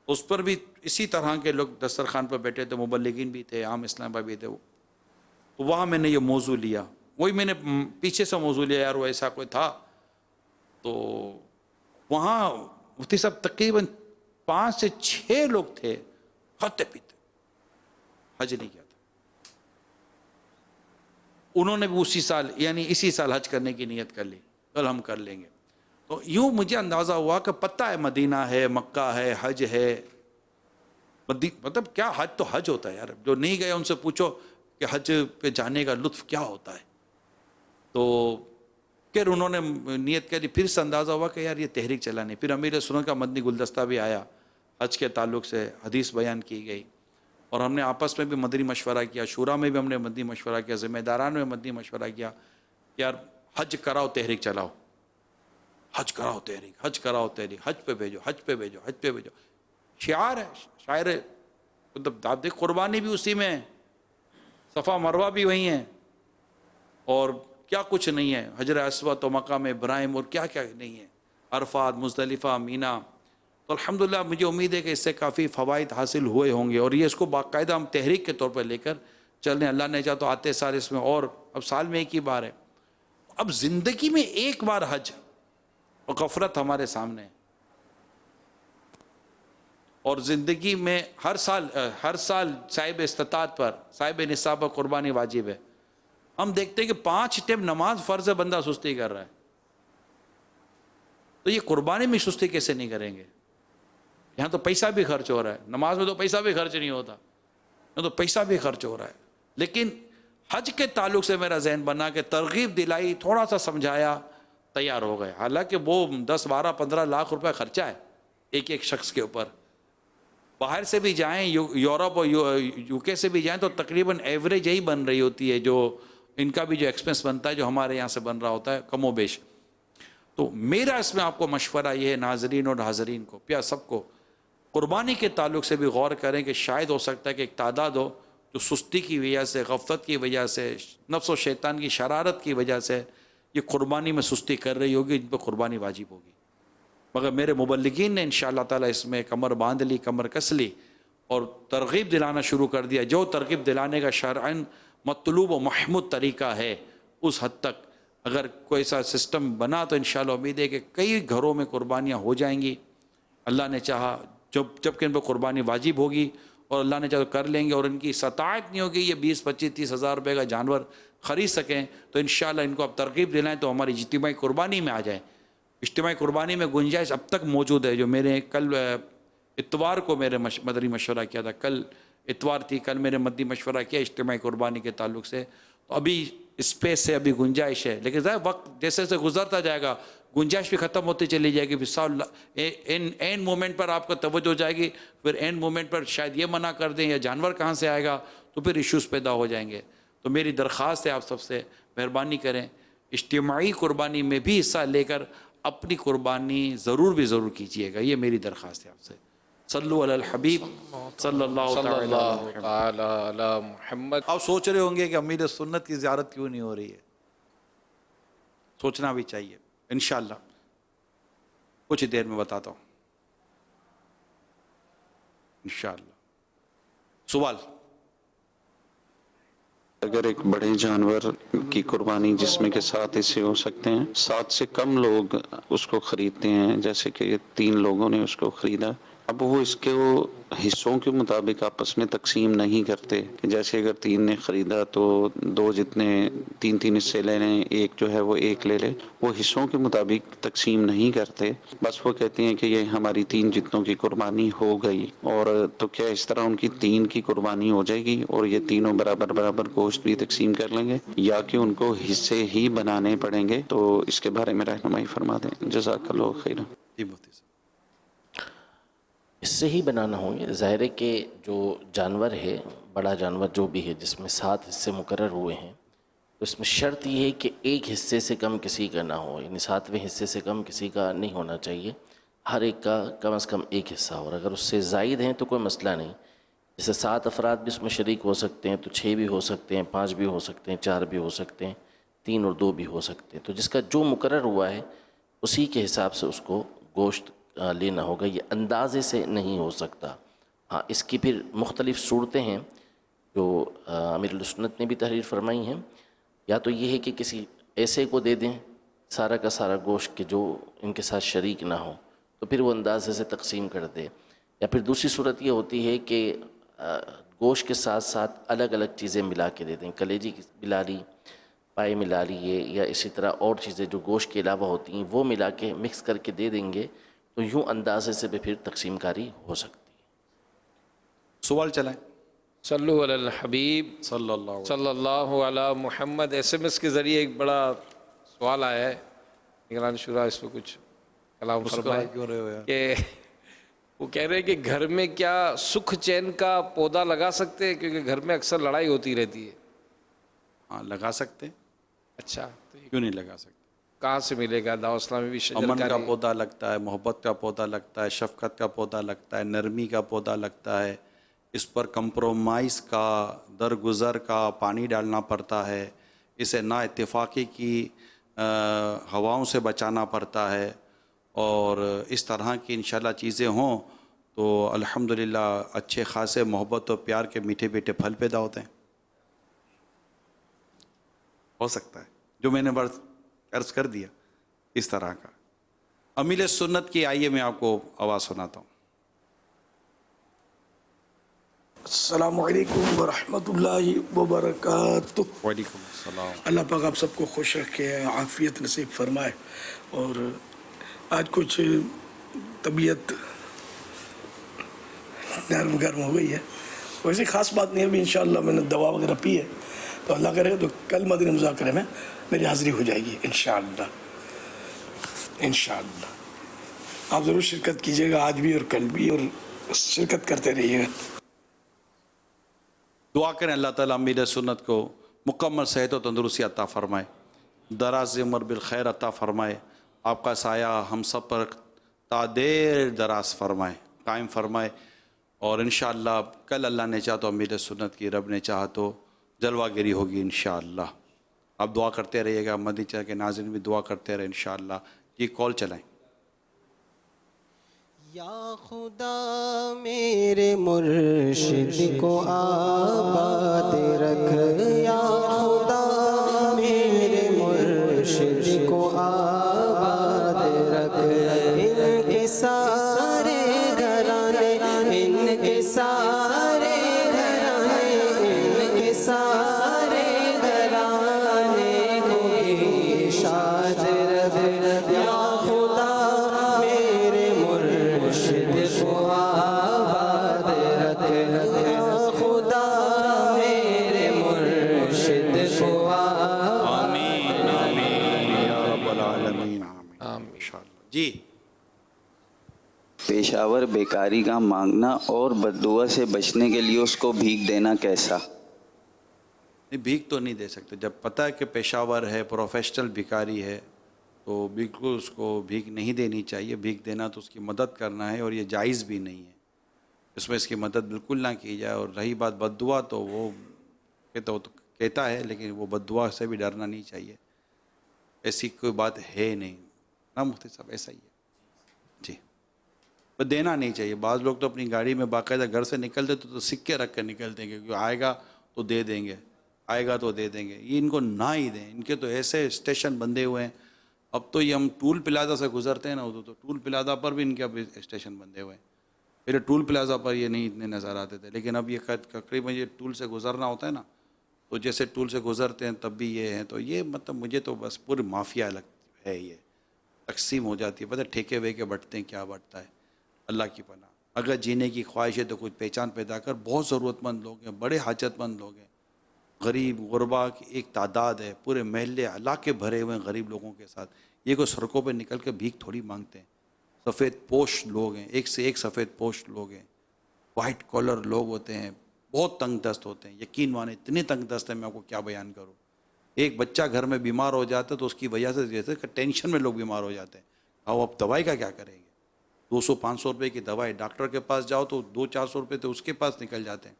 اس پر بھی اسی طرح کے لوگ دسترخوان پر بیٹھے تھے، مبلغین بھی تھے، عام اسلام پر بھی تھے، تو وہاں میں نے یہ موضوع لیا، وہی میں نے پیچھے سے موضوع لیا، یار وہ ایسا کوئی تھا، تو وہاں مفتی صاحب تقریباً 5 سے 6 لوگ تھے کھاتے پیتے، حج نہیں کیا تھا، انہوں نے بھی اسی سال حج کرنے کی نیت کر لی، کل ہم کر لیں گے۔ تو یوں مجھے اندازہ ہوا کہ پتہ ہے مدینہ ہے، مکہ ہے، حج ہے، مطلب کیا حج تو حج ہوتا ہے یار، جو نہیں گئے ان سے پوچھو کہ حج پہ جانے کا لطف کیا ہوتا ہے۔ تو پھر انہوں نے نیت کری، پھر سے اندازہ ہوا کہ یار یہ تحریک چلانی، پھر امیر سنت کا مدنی گلدستہ بھی آیا، حج کے تعلق سے حدیث بیان کی گئی، اور ہم نے آپس میں بھی مدنی مشورہ کیا، شورا میں بھی ہم نے مدنی مشورہ کیا، ذمہ داران میں مدنی مشورہ کیا کہ یار حج کراؤ تحریک چلاؤ، حج کراؤ تحریک، حج کراؤ تحریک، حج پہ بھیجو، حج پہ بھیجو، حج پہ بھیجو، شعار ہے، شاعر ہے، مطلب دیکھ قربانی بھی اسی میں ہے، صفا مروہ بھی وہی ہیں، اور کیا کچھ نہیں ہے، حجر اسود و مقام ابراہیم اور کیا کیا نہیں ہے، عرفات، مزدلفہ، مینا۔ تو الحمدللہ مجھے امید ہے کہ اس سے کافی فوائد حاصل ہوئے ہوں گے، اور یہ اس کو باقاعدہ ہم تحریک کے طور پر لے کر چل رہے ہیں، اللہ نے چاہا تو آتے سال اس میں، اور اب سال میں ایک ہی بار ہے، اب زندگی میں ایک بار حج اور غفرت ہمارے سامنے ہے، اور زندگی میں ہر سال صاحب استطاعت پر، صاحب نصاب پر قربانی واجب ہے. ہم دیکھتے ہیں کہ 5 ٹائم نماز فرض ہے، بندہ سستی کر رہا ہے. تو یہ قربانی میں سستی کیسے نہیں کریں گے؟ یہاں تو پیسہ بھی خرچ ہو رہا ہے، نماز میں تو پیسہ بھی خرچ نہیں ہوتا، یہاں تو پیسہ بھی خرچ ہو رہا ہے. لیکن حج کے تعلق سے میرا ذہن بنا کہ ترغیب دلائی، تھوڑا سا سمجھایا، تیار ہو گئے. حالانکہ وہ 10 12 15 لاکھ روپے خرچہ ہے ایک شخص کے اوپر. باہر سے بھی جائیں، یورپ اور یو کے سے بھی جائیں تو تقریباً ایوریج یہی بن رہی ہوتی ہے، جو ان کا بھی جو ایکسپنس بنتا ہے جو ہمارے یہاں سے بن رہا ہوتا ہے کم و بیش. تو میرا اس میں آپ کو مشورہ یہ ہے، ناظرین اور حاضرین کو، سب کو قربانی کے تعلق سے بھی غور کریں کہ شاید ہو سکتا ہے کہ ایک تعداد ہو جو سستی کی وجہ سے، غفلت کی وجہ سے، نفس و شیطان کی شرارت کی وجہ سے یہ قربانی میں سستی کر رہی ہوگی، جن پہ قربانی واجب ہوگی. مگر میرے مبلغین نے انشاءاللہ تعالیٰ اس میں کمر باندھ لی، کمر کس لی اور ترغیب دلانا شروع کر دیا. جو ترغیب دلانے کا شرعاً مطلوب و محمود طریقہ ہے، اس حد تک اگر کوئی ایسا سسٹم بنا تو انشاءاللہ امید ہے کہ کئی گھروں میں قربانیاں ہو جائیں گی. اللہ نے چاہا جب کہ ان پہ قربانی واجب ہوگی اور اللہ نے چاہا کر لیں گے، اور ان کی استطاعت نہیں ہوگی یہ 20 25 30 ہزار روپے کا جانور خرید سکیں، تو انشاءاللہ ان کو اب ترغیب دلائیں تو ہماری اجتماعی قربانی میں آ جائیں. اجتماعی قربانی میں گنجائش اب تک موجود ہے. جو میرے کل اتوار کو میرے مدنی مشورہ کیا تھا، کل اتوار تھی، کل میرے مدنی مشورہ کیا اجتماعی قربانی کے تعلق سے، تو ابھی اسپیس ہے، ابھی گنجائش ہے. لیکن ظاہر وقت جیسے جیسے گزرتا جائے گا گنجائش بھی ختم ہوتی چلی جائے گی. پھر این مومنٹ پر آپ کا توجہ ہو جائے گی، پھر این مومنٹ پر شاید یہ منع کر دیں یا جانور کہاں سے آئے گا، تو پھر ایشوز پیدا ہو جائیں گے. تو میری درخواست ہے آپ سب سے، مہربانی کریں اجتماعی قربانی میں بھی حصہ لے کر اپنی قربانی ضرور کیجیے گا. یہ میری درخواست ہے آپ سے. صلو علی الحبیب صلی اللہ تعالی علی محمد. آپ سوچ رہے ہوں گے کہ امیر سنت کی زیارت کیوں نہیں ہو رہی ہے؟ سوچنا بھی چاہیے. انشاءاللہ کچھ دیر میں بتاتا ہوں انشاءاللہ. سوال؟ اگر ایک بڑے جانور کی قربانی جس میں کہ 7 حصے ہو سکتے ہیں، 7 سے کم لوگ اس کو خریدتے ہیں، جیسے کہ 3 لوگوں نے اس کو خریدا، اب وہ اس کے حصوں کے مطابق آپس میں تقسیم نہیں کرتے. جیسے اگر 3 نے خریدا تو 2 جتنے 3 حصے لے لیں، ایک جو ہے وہ 1 لے لے. وہ حصوں کے مطابق تقسیم نہیں کرتے، بس وہ کہتے ہیں کہ یہ ہماری 3 جتنوں کی قربانی ہو گئی. اور تو کیا اس طرح ان کی 3 کی قربانی ہو جائے گی اور یہ تینوں برابر گوشت بھی تقسیم کر لیں گے، یا کہ ان کو حصے ہی بنانے پڑیں گے؟ تو اس کے بارے میں رہنمائی فرما دیں. جزاک اللہ خیر. اس سے ہی بنانا ہوں گے. ظاہر ہے کہ جو جانور ہے، بڑا جانور جو بھی ہے جس میں 7 حصے مقرر ہوئے ہیں، تو اس میں شرط یہ ہے کہ ایک حصے سے کم کسی کا نہ ہو، یعنی 7ویں حصے سے کم کسی کا نہیں ہونا چاہیے. ہر ایک کا کم از کم ایک حصہ ہو. اور اگر اس سے زائد ہیں تو کوئی مسئلہ نہیں. جیسے 7 افراد بھی اس میں شریک ہو سکتے ہیں، تو 6 بھی ہو سکتے ہیں، 5 بھی ہو سکتے ہیں، 4 بھی ہو سکتے ہیں، 3 اور 2 بھی ہو سکتے ہیں. تو جس کا جو مقرر ہوا ہے اسی کے حساب سے اس کو گوشت لینا ہوگا. یہ اندازے سے نہیں ہو سکتا. ہاں، اس کی پھر مختلف صورتیں ہیں جو امیر السنت نے بھی تحریر فرمائی ہیں. یا تو یہ ہے کہ کسی ایسے کو دے دیں سارا کا سارا گوشت کہ جو ان کے ساتھ شریک نہ ہو، تو پھر وہ اندازے سے تقسیم کر دے. یا پھر دوسری صورت یہ ہوتی ہے کہ گوشت کے ساتھ ساتھ الگ الگ چیزیں ملا کے دے دیں. کلیجی ملا لی، پائے ملا لیے، یا اسی طرح اور چیزیں جو گوشت کے علاوہ ہوتی ہیں وہ ملا کے مکس کر کے دے دیں گے، تو یوں اندازے سے بھی پھر تقسیم کاری ہو سکتی ہے. سوال چلائیں. صلو علی الحبیب صلی اللہ علی محمد. SMS کے ذریعے ایک بڑا سوال آیا ہے، نگران شورا اس پہ کچھ کلام فرمائے کہ وہ کہہ رہے ہیں کہ گھر میں کیا سکھ چین کا پودا لگا سکتے ہیں، کیونکہ گھر میں اکثر لڑائی ہوتی رہتی ہے. ہاں لگا سکتے. اچھا، کیوں نہیں لگا سکتے؟ کہاں سے ملے گا؟ دعوت اسلامی بھی شجر امن کا پودا لگتا ہے، محبت کا پودا لگتا ہے، شفقت کا پودا لگتا ہے، نرمی کا پودا لگتا ہے. اس پر کمپرومائز کا، درگزر کا پانی ڈالنا پڑتا ہے. اسے نا اتفاقی کی ہواؤں سے بچانا پڑتا ہے. اور اس طرح کی انشاءاللہ چیزیں ہوں تو الحمدللہ اچھے خاصے محبت و پیار کے میٹھے میٹھے پھل پیدا ہوتے ہیں. ہو سکتا ہے جو میں نے عرض کر دیا اس طرح کا. امیل سنت کی آئیے میں آپ کو آواز سناتا ہوں. السلام علیکم ورحمۃ اللہ وبرکاتہ۔ وعلیکم السلام۔ اللہ پاک آپ سب کو خوش رکھے، عافیت نصیب فرمائے۔ اور آج کچھ طبیعت نرم گرم ہو گئی ہے، ویسے خاص بات نہیں ہے، ابھی انشاءاللہ میں نے دوا وغیرہ پی ہے، تو اللہ کرے تو کل مدنی مذاکرے میں میری حاضری ہو جائے گی انشاءاللہ۔ انشاءاللہ آپ ضرور شرکت کیجیے گا، آج بھی اور کل بھی، اور شرکت کرتے رہیے گا۔ دعا کریں اللہ تعالیٰ امیر سنت کو مکمل صحت و تندرستی عطا فرمائے، دراز عمر بالخیر عطا فرمائے، آپ کا سایہ ہم سب پر تا دیر دراز فرمائے، قائم فرمائے، اور انشاءاللہ کل اللہ نے چاہا تو امیر سنت کی، رب نے چاہا تو جلوہ گری ہوگی انشاءاللہ۔ آپ دعا کرتے رہیے گا، مدنی چینل کے ناظرین بھی دعا کرتے رہے انشاءاللہ۔ یہ کال چلائیں۔ یا خدا میرے مرشد کو آباد رکھ، یا خدا میرے مرشد کو آباد رکھ، ان کے سارے گھرانے، ان کے سارے گھرانے، ان کے سارے گھرانے کو ارشاد رکھ، یا خدا میرے مرشد کو آباد رکھ، یا خدا میرے مرشد کو آمین آمین یا رب العالمین، آمین انشاءاللہ۔ جی پیشاور بیکاری کا مانگنا اور بددعا سے بچنے کے لیے اس کو بھیک دینا کیسا؟ نہیں، بھیک تو نہیں دے سکتے، جب پتہ ہے کہ پیشاور ہے، پروفیشنل بھکاری ہے، تو بالکل اس کو بھیک نہیں دینی چاہیے۔ بھیک دینا تو اس کی مدد کرنا ہے، اور یہ جائز بھی نہیں ہے، اس میں اس کی مدد بالکل نہ کی جائے۔ اور رہی بات بد دعا، تو وہ کہتا ہے، لیکن وہ بد دعا سے بھی ڈرنا نہیں چاہیے، ایسی کوئی بات ہے نہیں نا مفتی صاحب، ایسا ہی ہے جی، پر دینا نہیں چاہیے۔ بعض لوگ تو اپنی گاڑی میں باقاعدہ گھر سے نکلتے تو سکے رکھ کر نکلتے ہیں، کیونکہ آئے گا تو دے دیں گے، آئے گا تو دے دیں گے۔ یہ ان کو نہ ہی دیں، ان کے تو ایسے اسٹیشن بندے ہوئے ہیں۔ اب تو یہ ہم ٹول پلازا سے گزرتے ہیں نا، تو ٹول پلازا پر بھی ان کے اب اسٹیشن بندے ہوئے ہیں۔ پہلے ٹول پلازا پر یہ نہیں اتنے نظر آتے تھے، لیکن اب یہ تقریباً یہ ٹول سے گزرنا ہوتا ہے نا، تو جیسے ٹول سے گزرتے ہیں تب بھی یہ ہیں۔ تو یہ مطلب مجھے تو بس پوری مافیا لگتی ہے، یہ تقسیم ہو جاتی ہے، پتہ ٹھیکے وے کے بٹتے ہیں، کیا بٹتا ہے، اللہ کی پناہ۔ اگر جینے کی خواہش ہے تو کچھ پہچان پیدا کر، بہت ضرورت مند لوگ ہیں، بڑے حاجت مند لوگ ہیں، غریب غربا کی ایک تعداد ہے، پورے محلے علاقے بھرے ہوئے ہیں غریب لوگوں کے ساتھ۔ یہ کوئی سڑکوں پہ نکل کے بھیک تھوڑی مانگتے ہیں، سفید پوش لوگ ہیں، ایک سے ایک سفید پوش لوگ ہیں، وائٹ کالر لوگ ہوتے ہیں، بہت تنگ دست ہوتے ہیں، یقین مانے اتنے تنگ دست ہیں، میں آپ کو کیا بیان کروں۔ ایک بچہ گھر میں بیمار ہو جاتا ہے تو اس کی وجہ سے جیسے کہ ٹینشن میں لوگ بیمار ہو جاتے ہیں، اب دوائی کا کیا کریں گے؟ 200-500 روپے کی دوائی، ڈاکٹر کے پاس جاؤ تو 200-400 روپے تو اس کے پاس نکل جاتے ہیں،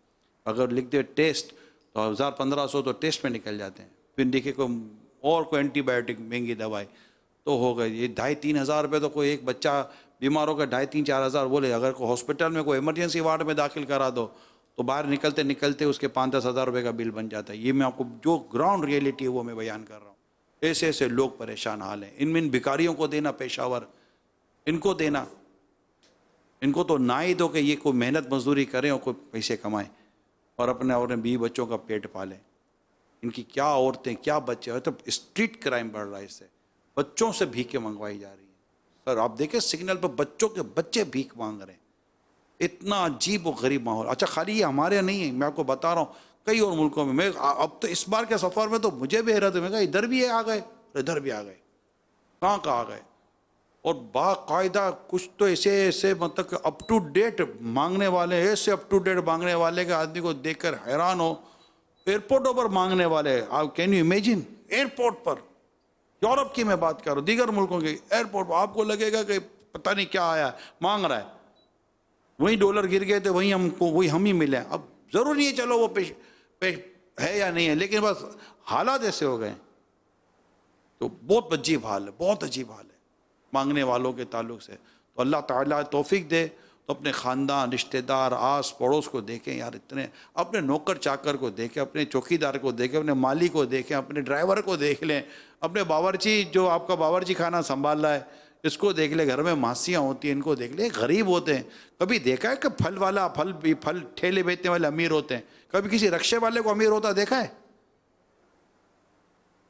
اگر لکھ دے ٹیسٹ تو 1000-1500 تو ٹیسٹ میں نکل جاتے ہیں، پھر دیکھے کوئی اینٹی بایوٹک مہنگی دوائی تو ہو گئی، یہ 2500-3000 ہزار روپے تو کوئی ایک بچہ بیمار ہو گیا 2500-3000-4000 ہزار بولے، اگر کوئی ہاسپٹل میں کوئی ایمرجنسی وارڈ میں داخل کرا دو تو باہر نکلتے نکلتے اس کے 5-10 ہزار روپے کا بل بن جاتا ہے۔ یہ میں آپ کو جو گراؤنڈ ریئلٹی ہے وہ میں بیان کر رہا ہوں، ایسے ایسے لوگ پریشان حال ہیں۔ ان بھکاریوں کو دینا پیشاور، ان کو دینا، ان کو تو نہ ہی دو کہ یہ کوئی محنت مزدوری کریں اور کوئی پیسے کمائیں اور اپنے بیوی بچوں کا پیٹ پالیں۔ ان کی کیا عورتیں کیا بچے، تو اسٹریٹ کرائم بڑھ رہا ہے، اس سے بچوں سے بھیکیں منگوائی جا رہی ہیں۔ سر آپ دیکھیں سگنل پر بچوں کے بچے بھیک مانگ رہے ہیں، اتنا عجیب و غریب ماحول۔ اچھا خالی یہ ہمارے نہیں ہے، میں آپ کو بتا رہا ہوں کئی اور ملکوں میں اب تو اس بار کے سفر میں تو مجھے بھی حیرت ہے، میں کہا ادھر بھی آ گئے، ادھر بھی آ گئے، کہاں آ گئے، اور باقاعدہ کچھ تو ایسے مطلب کہ اپ ٹو ڈیٹ مانگنے والے، ایسے اپ ٹو ڈیٹ مانگنے والے کہ آدمی کو دیکھ کر حیران ہو۔ ایئرپورٹوں پر مانگنے والے، آپ can you imagine, airport per, Europe کی میں بات کر رہا ہوں، دیگر ملکوں کے ایئرپورٹ پر آپ کو لگے گا کہ پتہ نہیں کیا آیا مانگ رہا ہے، وہیں ڈالر گر گئے تھے، وہیں ہم ہی ملے۔ اب ضرور نہیں ہے چلو وہ ہے یا نہیں ہے، لیکن بس حالات ایسے ہو گئے، تو بہت عجیب حال ہے، بہت عجیب حال ہے مانگنے والوں کے تعلق سے۔ تو اللہ تعالیٰ توفیق دے تو اپنے خاندان، رشتہ دار، آس پڑوس کو دیکھیں یار، اتنے اپنے نوکر چاکر کو دیکھیں، اپنے چوکی دار کو دیکھیں، اپنے مالی کو دیکھیں، اپنے ڈرائیور کو دیکھ لیں، اپنے باورچی جو آپ کا باورچی خانہ سنبھال رہا ہے، اس کو دیکھ لے، گھر میں ماسیاں ہوتی ہیں، ان کو دیکھ لے، غریب ہوتے ہیں. کبھی دیکھا ہے کہ پھل ٹھیلے بیچنے والے امیر ہوتے ہیں؟ کبھی کسی رکشے والے کو امیر ہوتا دیکھا ہے؟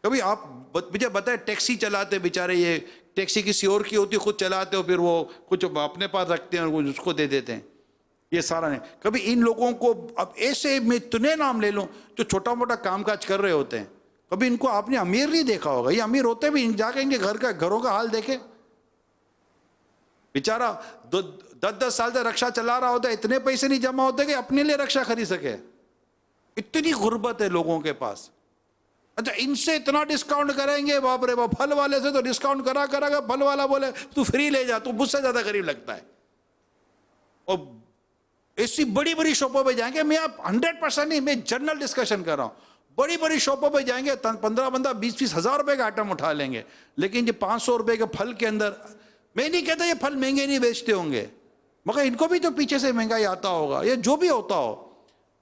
کبھی آپ مجھے بتائیں، ٹیکسی چلاتے بیچارے، یہ ٹیکسی کسی اور کی ہوتی، خود چلاتے ہو، پھر وہ کچھ اپنے پاس رکھتے ہیں اور اس کو دے دیتے ہیں. یہ سارا نہیں. کبھی ان لوگوں کو، اب ایسے میں اتنے نام لے لوں جو چھوٹا موٹا کام کاج کر رہے ہوتے ہیں، کبھی ان کو آپ نے امیر نہیں دیکھا ہوگا. یہ امیر ہوتے بھی جا کے ان کے گھروں کا حال دیکھیں. بیچارہ 10 سال سے رکشہ چلا رہا ہوتا ہے، اتنے پیسے نہیں جمع ہوتے کہ اپنے لیے رکشہ خرید سکے. اتنی غربت ہے لوگوں کے پاس. اچھا ان سے اتنا ڈسکاؤنٹ کریں گے، باپ رے باپ. پھل والے سے تو ڈسکاؤنٹ کرا گا، پھل والا بولے تو فری لے جا، تو مجھ سے زیادہ غریب لگتا ہے. اور ایسی بڑی بڑی شاپوں پہ جائیں گے، میں آپ 100% نہیں، میں جنرل ڈسکشن کر رہا ہوں. بڑی بڑی شاپوں پہ جائیں گے، 15 بندہ 20 ہزار روپے کا آئٹم اٹھا لیں گے، لیکن یہ 500 روپے کے پھل کے اندر، میں نہیں کہتا یہ پھل مہنگے نہیں بیچتے ہوں گے، مگر ان کو بھی تو پیچھے سے مہنگائی آتا ہوگا، یا جو بھی ہوتا ہو.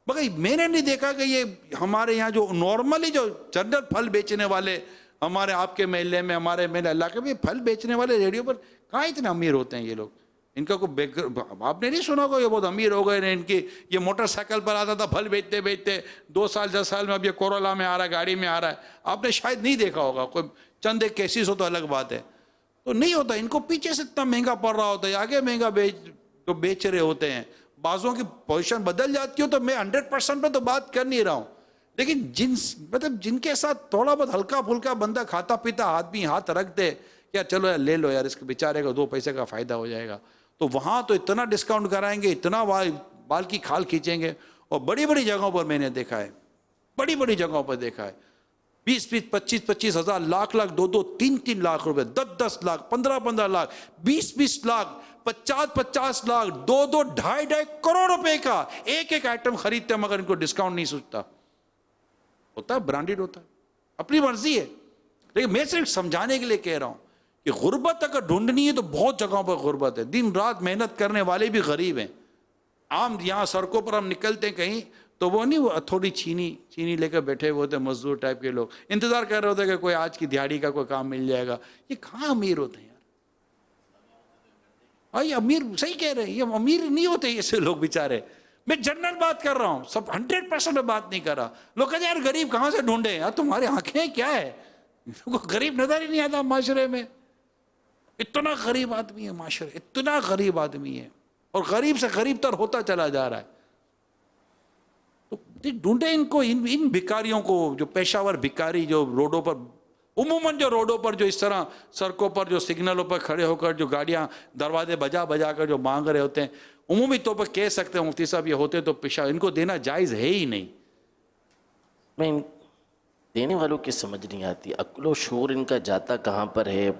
مگر میں نے نہیں دیکھا کہ یہ ہمارے یہاں جو نارملی جو جنرل پھل بیچنے والے ہمارے آپ کے محلے میں، ہمارے محلے علاقے میں، پھل بیچنے والے ریڈیو پر کہاں اتنے امیر ہوتے ہیں یہ لوگ. ان کا کوئی آپ نے نہیں سنا ہوگا یہ بہت امیر ہو گئے. ان کی یہ موٹر سائیکل پر آتا تھا پھل بیچتے بیچتے، 2 سال 10 سال میں اب یہ کورولا میں آ رہا ہے، گاڑی میں آ رہا ہے. آپ نے شاید نہیں دیکھا ہوگا، کوئی چند ایک کیسز ہو تو الگ بات ہے. تو نہیں ہوتا، ان کو پیچھے سے اتنا مہنگا پڑ رہا ہوتا ہے، آگے مہنگا بیچ رہے ہوتے ہیں. بعضوں کی پوزیشن بدل جاتی ہو تو میں 100% پہ تو بات کر نہیں رہا ہوں، لیکن جن کے ساتھ تھوڑا بہت ہلکا پھلکا بندہ کھاتا پیتا آدمی ہاتھ رکھ دے، یا چلو یار لے لو یار، اس کے بیچارے کو 2 پیسے کا فائدہ ہو جائے گا، تو وہاں تو اتنا ڈسکاؤنٹ کرائیں گے، اتنا بال کی کھال کھینچیں گے. اور بڑی بڑی جگہوں پر میں نے دیکھا ہے، بڑی بڑی جگہوں پر دیکھا ہے، 20 ہزار، لاکھ 2 3 لاکھ روپے، 10 لاکھ، 15 لاکھ، 20 لاکھ، 50 لاکھ، 2 2.5 کروڑ روپے کا ایک آئٹم خریدتے ہیں، مگر ان کو ڈسکاؤنٹ نہیں سوچتا. ہوتا ہے برانڈیڈ، ہوتا ہے، اپنی مرضی ہے. لیکن میں صرف سمجھانے کے لیے کہہ رہا ہوں کہ غربت اگر ڈھونڈنی ہے تو بہت جگہوں پر غربت ہے. دن رات محنت کرنے والے بھی غریب ہیں. عام یہاں سڑکوں پر ہم نکلتے ہیں کہیں تو وہ نہیں، وہ تھوڑی چینی لے کر بیٹھے ہوئے ہوتے ہیں، مزدور ٹائپ کے لوگ انتظار کر رہے ہوتے ہیں کہ کوئی آج کی دیہاڑی کا کوئی کام مل جائے گا. یہ کہاں امیر ہوتے ہیں یار؟ یہ امیر صحیح کہہ رہے ہیں، یہ امیر نہیں ہوتے ایسے لوگ بیچارے. میں جنرل بات کر رہا ہوں، سب 100% میں بات نہیں کر رہا. لوگ کہتے ہیں یار غریب کہاں سے ڈھونڈے یار، تمہاری آنکھیں کیا ہے، غریب نظر ہی نہیں آتا معاشرے میں. اتنا غریب آدمی ہے معاشرے، اتنا غریب آدمی ہے، اور غریب سے غریب تر ہوتا چلا جا رہا ہے. تو ڈھونڈے ان کو، ان بھکاریوں کو، جو پیشہ ور بھکاری جو روڈوں پر، عموماً جو روڈوں پر جو اس طرح سڑکوں پر جو سگنلوں پر کھڑے ہو کر جو گاڑیاں دروازے بجا کر جو مانگ رہے ہوتے ہیں، عمومی طور پر کہہ سکتے ہیں مفتی صاحب یہ ہوتے تو پیشہ، ان کو دینا جائز ہے ہی نہیں. میں دینے والوں کی سمجھ نہیں آتی، عقل و شعور ان کا جاتا کہاں پر ہے.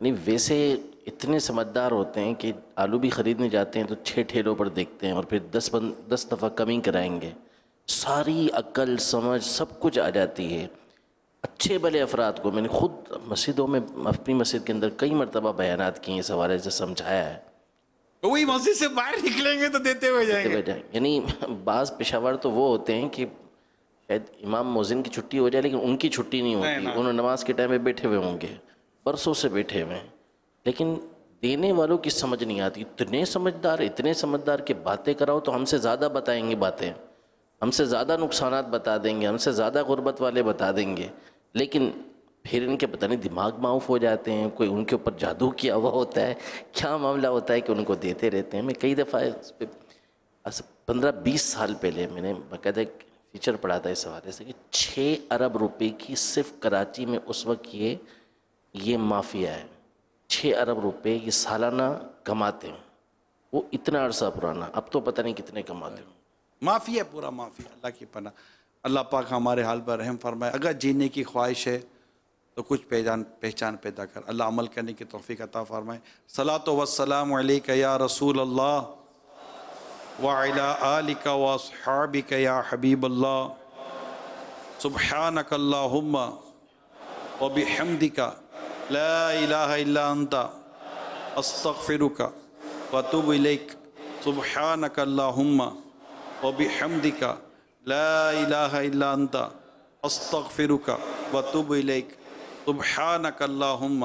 نہیں ویسے اتنے سمجھدار ہوتے ہیں کہ آلو بھی خریدنے جاتے ہیں تو 6 ٹھیلوں پر دیکھتے ہیں اور پھر 10 دفعہ کمی کرائیں گے. ساری عقل سمجھ سب کچھ آ جاتی ہے. اچھے بھلے افراد کو میں نے خود مسجدوں میں، اپنی مسجد کے اندر کئی مرتبہ بیانات کیے، اس حوالے سے سمجھایا ہے. وہی مسجد سے باہر نکلیں گے تو دیتے ہوئے جائیں گے. یعنی بعض پشاور تو وہ ہوتے ہیں کہ شاید امام مؤذن کی چھٹی ہو جائے لیکن ان کی چھٹی نہیں ہوتی، انہوں نماز کے ٹائم میں بیٹھے ہوئے ہوں گے، برسوں سے بیٹھے ہوئے ہیں، لیکن دینے والوں کی سمجھ نہیں آتی. اتنے سمجھدار کہ باتیں کراؤ تو ہم سے زیادہ بتائیں گے باتیں، ہم سے زیادہ نقصانات بتا دیں گے، ہم سے زیادہ غربت والے بتا دیں گے، لیکن پھر ان کے پتہ نہیں دماغ معاف ہو جاتے ہیں، کوئی ان کے اوپر جادو کیا ہوا ہوتا ہے، کیا معاملہ ہوتا ہے کہ ان کو دیتے رہتے ہیں. میں کئی دفعہ 15-20 سال پہلے میں نے باقاعدہ ایک فیچر پڑھا تھا اس حوالے سے کہ 6 ارب روپے کی صرف کراچی میں اس وقت یہ مافیا ہے. 6 ارب روپے یہ سالانہ کماتے ہیں، وہ اتنا عرصہ پرانا، اب تو پتہ نہیں کتنے کماتے ہیں. مافیا، پورا مافیا. اللہ کی پناہ. اللہ پاک ہمارے حال پر رحم فرمائے. اگر جینے کی خواہش ہے تو کچھ پہچان پیدا کر، اللہ عمل کرنے کی توفیق عطا فرمائے. صلاۃ و السلام علیک یا رسول اللہ وعلی آلک و اصحابک یا حبیب اللہ. سبحانک اللہم و بحمدک لا الہ الا انت استغفرک و اتوب الیک. سبحانک اللہم و بحمدک لا الہ الا انت استغفرک و اتوب الیک. سبحانک اللہم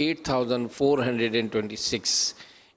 8426,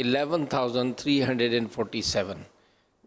11347।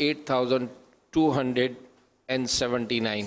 8279।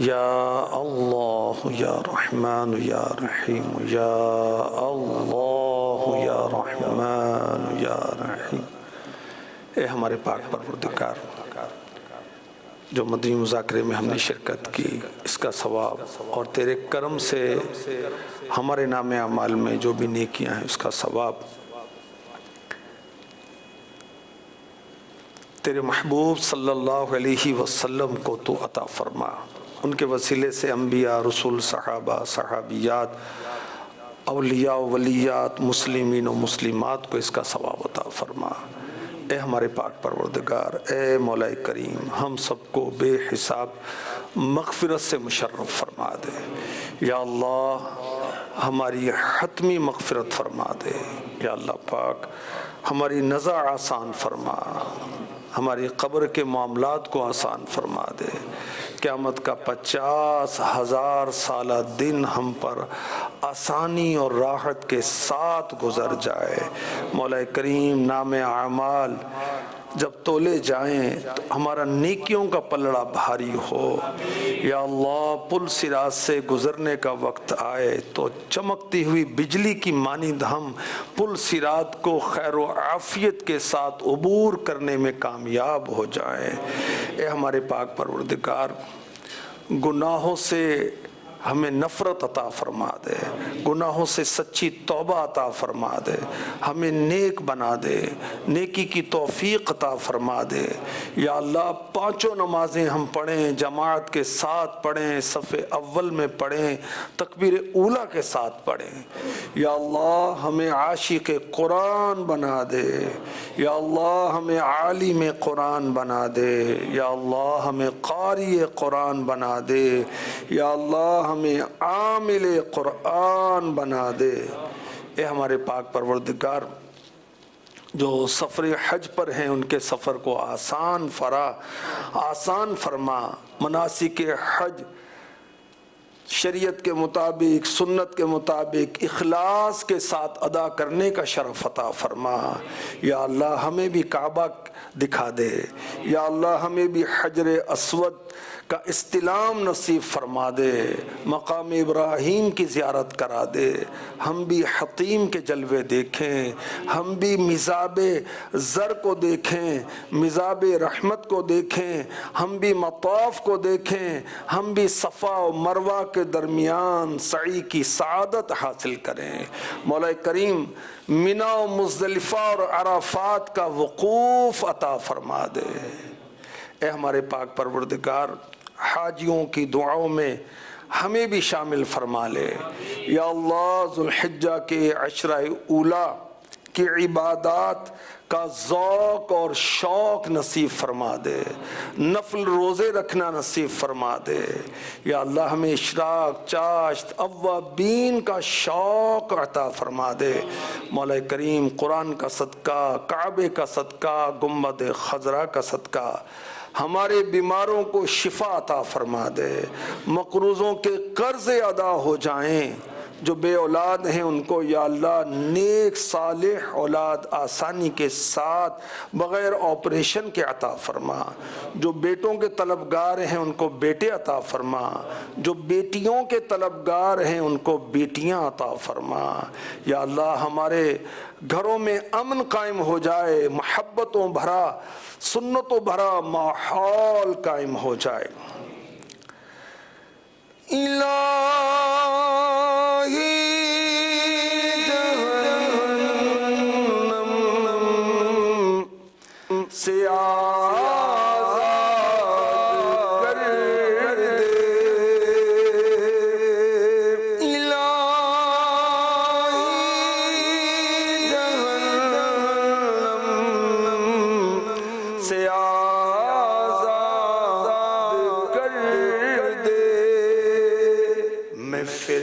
یا اللہ یا رحمان یا رحیم یا اللہ یا رحمان یا رحیم۔ اے ہمارے پاک پروردگار، جو مدنی مذاکرے میں ہم نے شرکت کی اس کا ثواب، اور تیرے کرم سے ہمارے نام اعمال میں جو بھی نیکیاں ہیں اس کا ثواب تیرے محبوب صلی اللہ علیہ وسلم کو تو عطا فرما۔ ان کے وسیلے سے انبیاء، رسول، صحابہ، صحابیات، اولیاء و ولیات، مسلمین و مسلمات کو اس کا ثواب عطا فرما۔ اے ہمارے پاک پروردگار، اے مولا کریم، ہم سب کو بے حساب مغفرت سے مشرف فرما دے۔ یا اللہ ہماری حتمی مغفرت فرما دے۔ یا اللہ پاک ہماری نزع آسان فرما، ہماری قبر کے معاملات کو آسان فرما دے۔ قیامت کا 50,000 سالہ دن ہم پر آسانی اور راحت کے ساتھ گزر جائے۔ مولا کریم، نام اعمال جب تولے جائیں تو ہمارا نیکیوں کا پلڑا بھاری ہو۔ یا اللہ پل صراط سے گزرنے کا وقت آئے تو چمکتی ہوئی بجلی کی مانند ہم پل صراط کو خیر و عافیت کے ساتھ عبور کرنے میں کامیاب ہو جائیں۔ اے ہمارے پاک پروردگار، گناہوں سے ہمیں نفرت عطا فرما دے، گناہوں سے سچی توبہ عطا فرما دے، ہمیں نیک بنا دے، نیکی کی توفیق عطا فرما دے۔ یا اللہ 5 نمازیں ہم پڑھیں، جماعت کے ساتھ پڑھیں، صف اول میں پڑھیں، تکبیر اولیٰ کے ساتھ پڑھیں۔ یا اللہ ہمیں عاشق قرآن بنا دے، یا اللہ ہمیں عالم قرآن بنا دے، یا اللہ ہمیں قاری قرآن بنا دے، یا اللہ ہمیں عامل قرآن بنا دے۔ اے ہمارے پاک پروردگار، جو سفر حج پر ہیں ان کے سفر کو آسان فرما، مناسک حج شریعت کے مطابق، سنت کے مطابق، اخلاص کے ساتھ ادا کرنے کا شرف عطا فرما۔ یا اللہ ہمیں بھی کعبہ دکھا دے، یا اللہ ہمیں بھی حجر اسود کا استلام نصیب فرما دے، مقام ابراہیم کی زیارت کرا دے، ہم بھی حتیم کے جلوے دیکھیں، ہم بھی مزاب زر کو دیکھیں، مزاب رحمت کو دیکھیں، ہم بھی مطاف کو دیکھیں، ہم بھی صفا و مروہ کے درمیان سعی کی سعادت حاصل کریں۔ مولا کریم منا و مزدلفہ اور عرفات کا وقوف عطا فرما دے۔ اے ہمارے پاک پروردگار، حاجیوں کی دعاؤں میں ہمیں بھی شامل فرما لے۔ یا اللہ ذوالحجہ کے عشرہ اولیٰ کی عبادات کا ذوق اور شوق نصیب فرما دے، نفل روزے رکھنا نصیب فرما دے۔ یا اللہ ہمیں اشراق، چاشت، اوابین کا شوق عطا فرما دے۔ مولا کریم قرآن کا صدقہ، کعبے کا صدقہ، گنبد خضرا کا صدقہ ہمارے بیماروں کو شفا عطا فرما دے، مقروضوں کے قرض ادا ہو جائیں، جو بے اولاد ہیں ان کو یا اللہ نیک صالح اولاد آسانی کے ساتھ بغیر آپریشن کے عطا فرما، جو بیٹوں کے طلبگار ہیں ان کو بیٹے عطا فرما، جو بیٹیوں کے طلبگار ہیں ان کو بیٹیاں عطا فرما۔ یا اللہ ہمارے گھروں میں امن قائم ہو جائے، محبتوں بھرا، سنتوں بھرا ماحول قائم ہو جائے۔ سے آزاد کر دے، الہی جہنم سے آزاد کر دے۔ میں پھر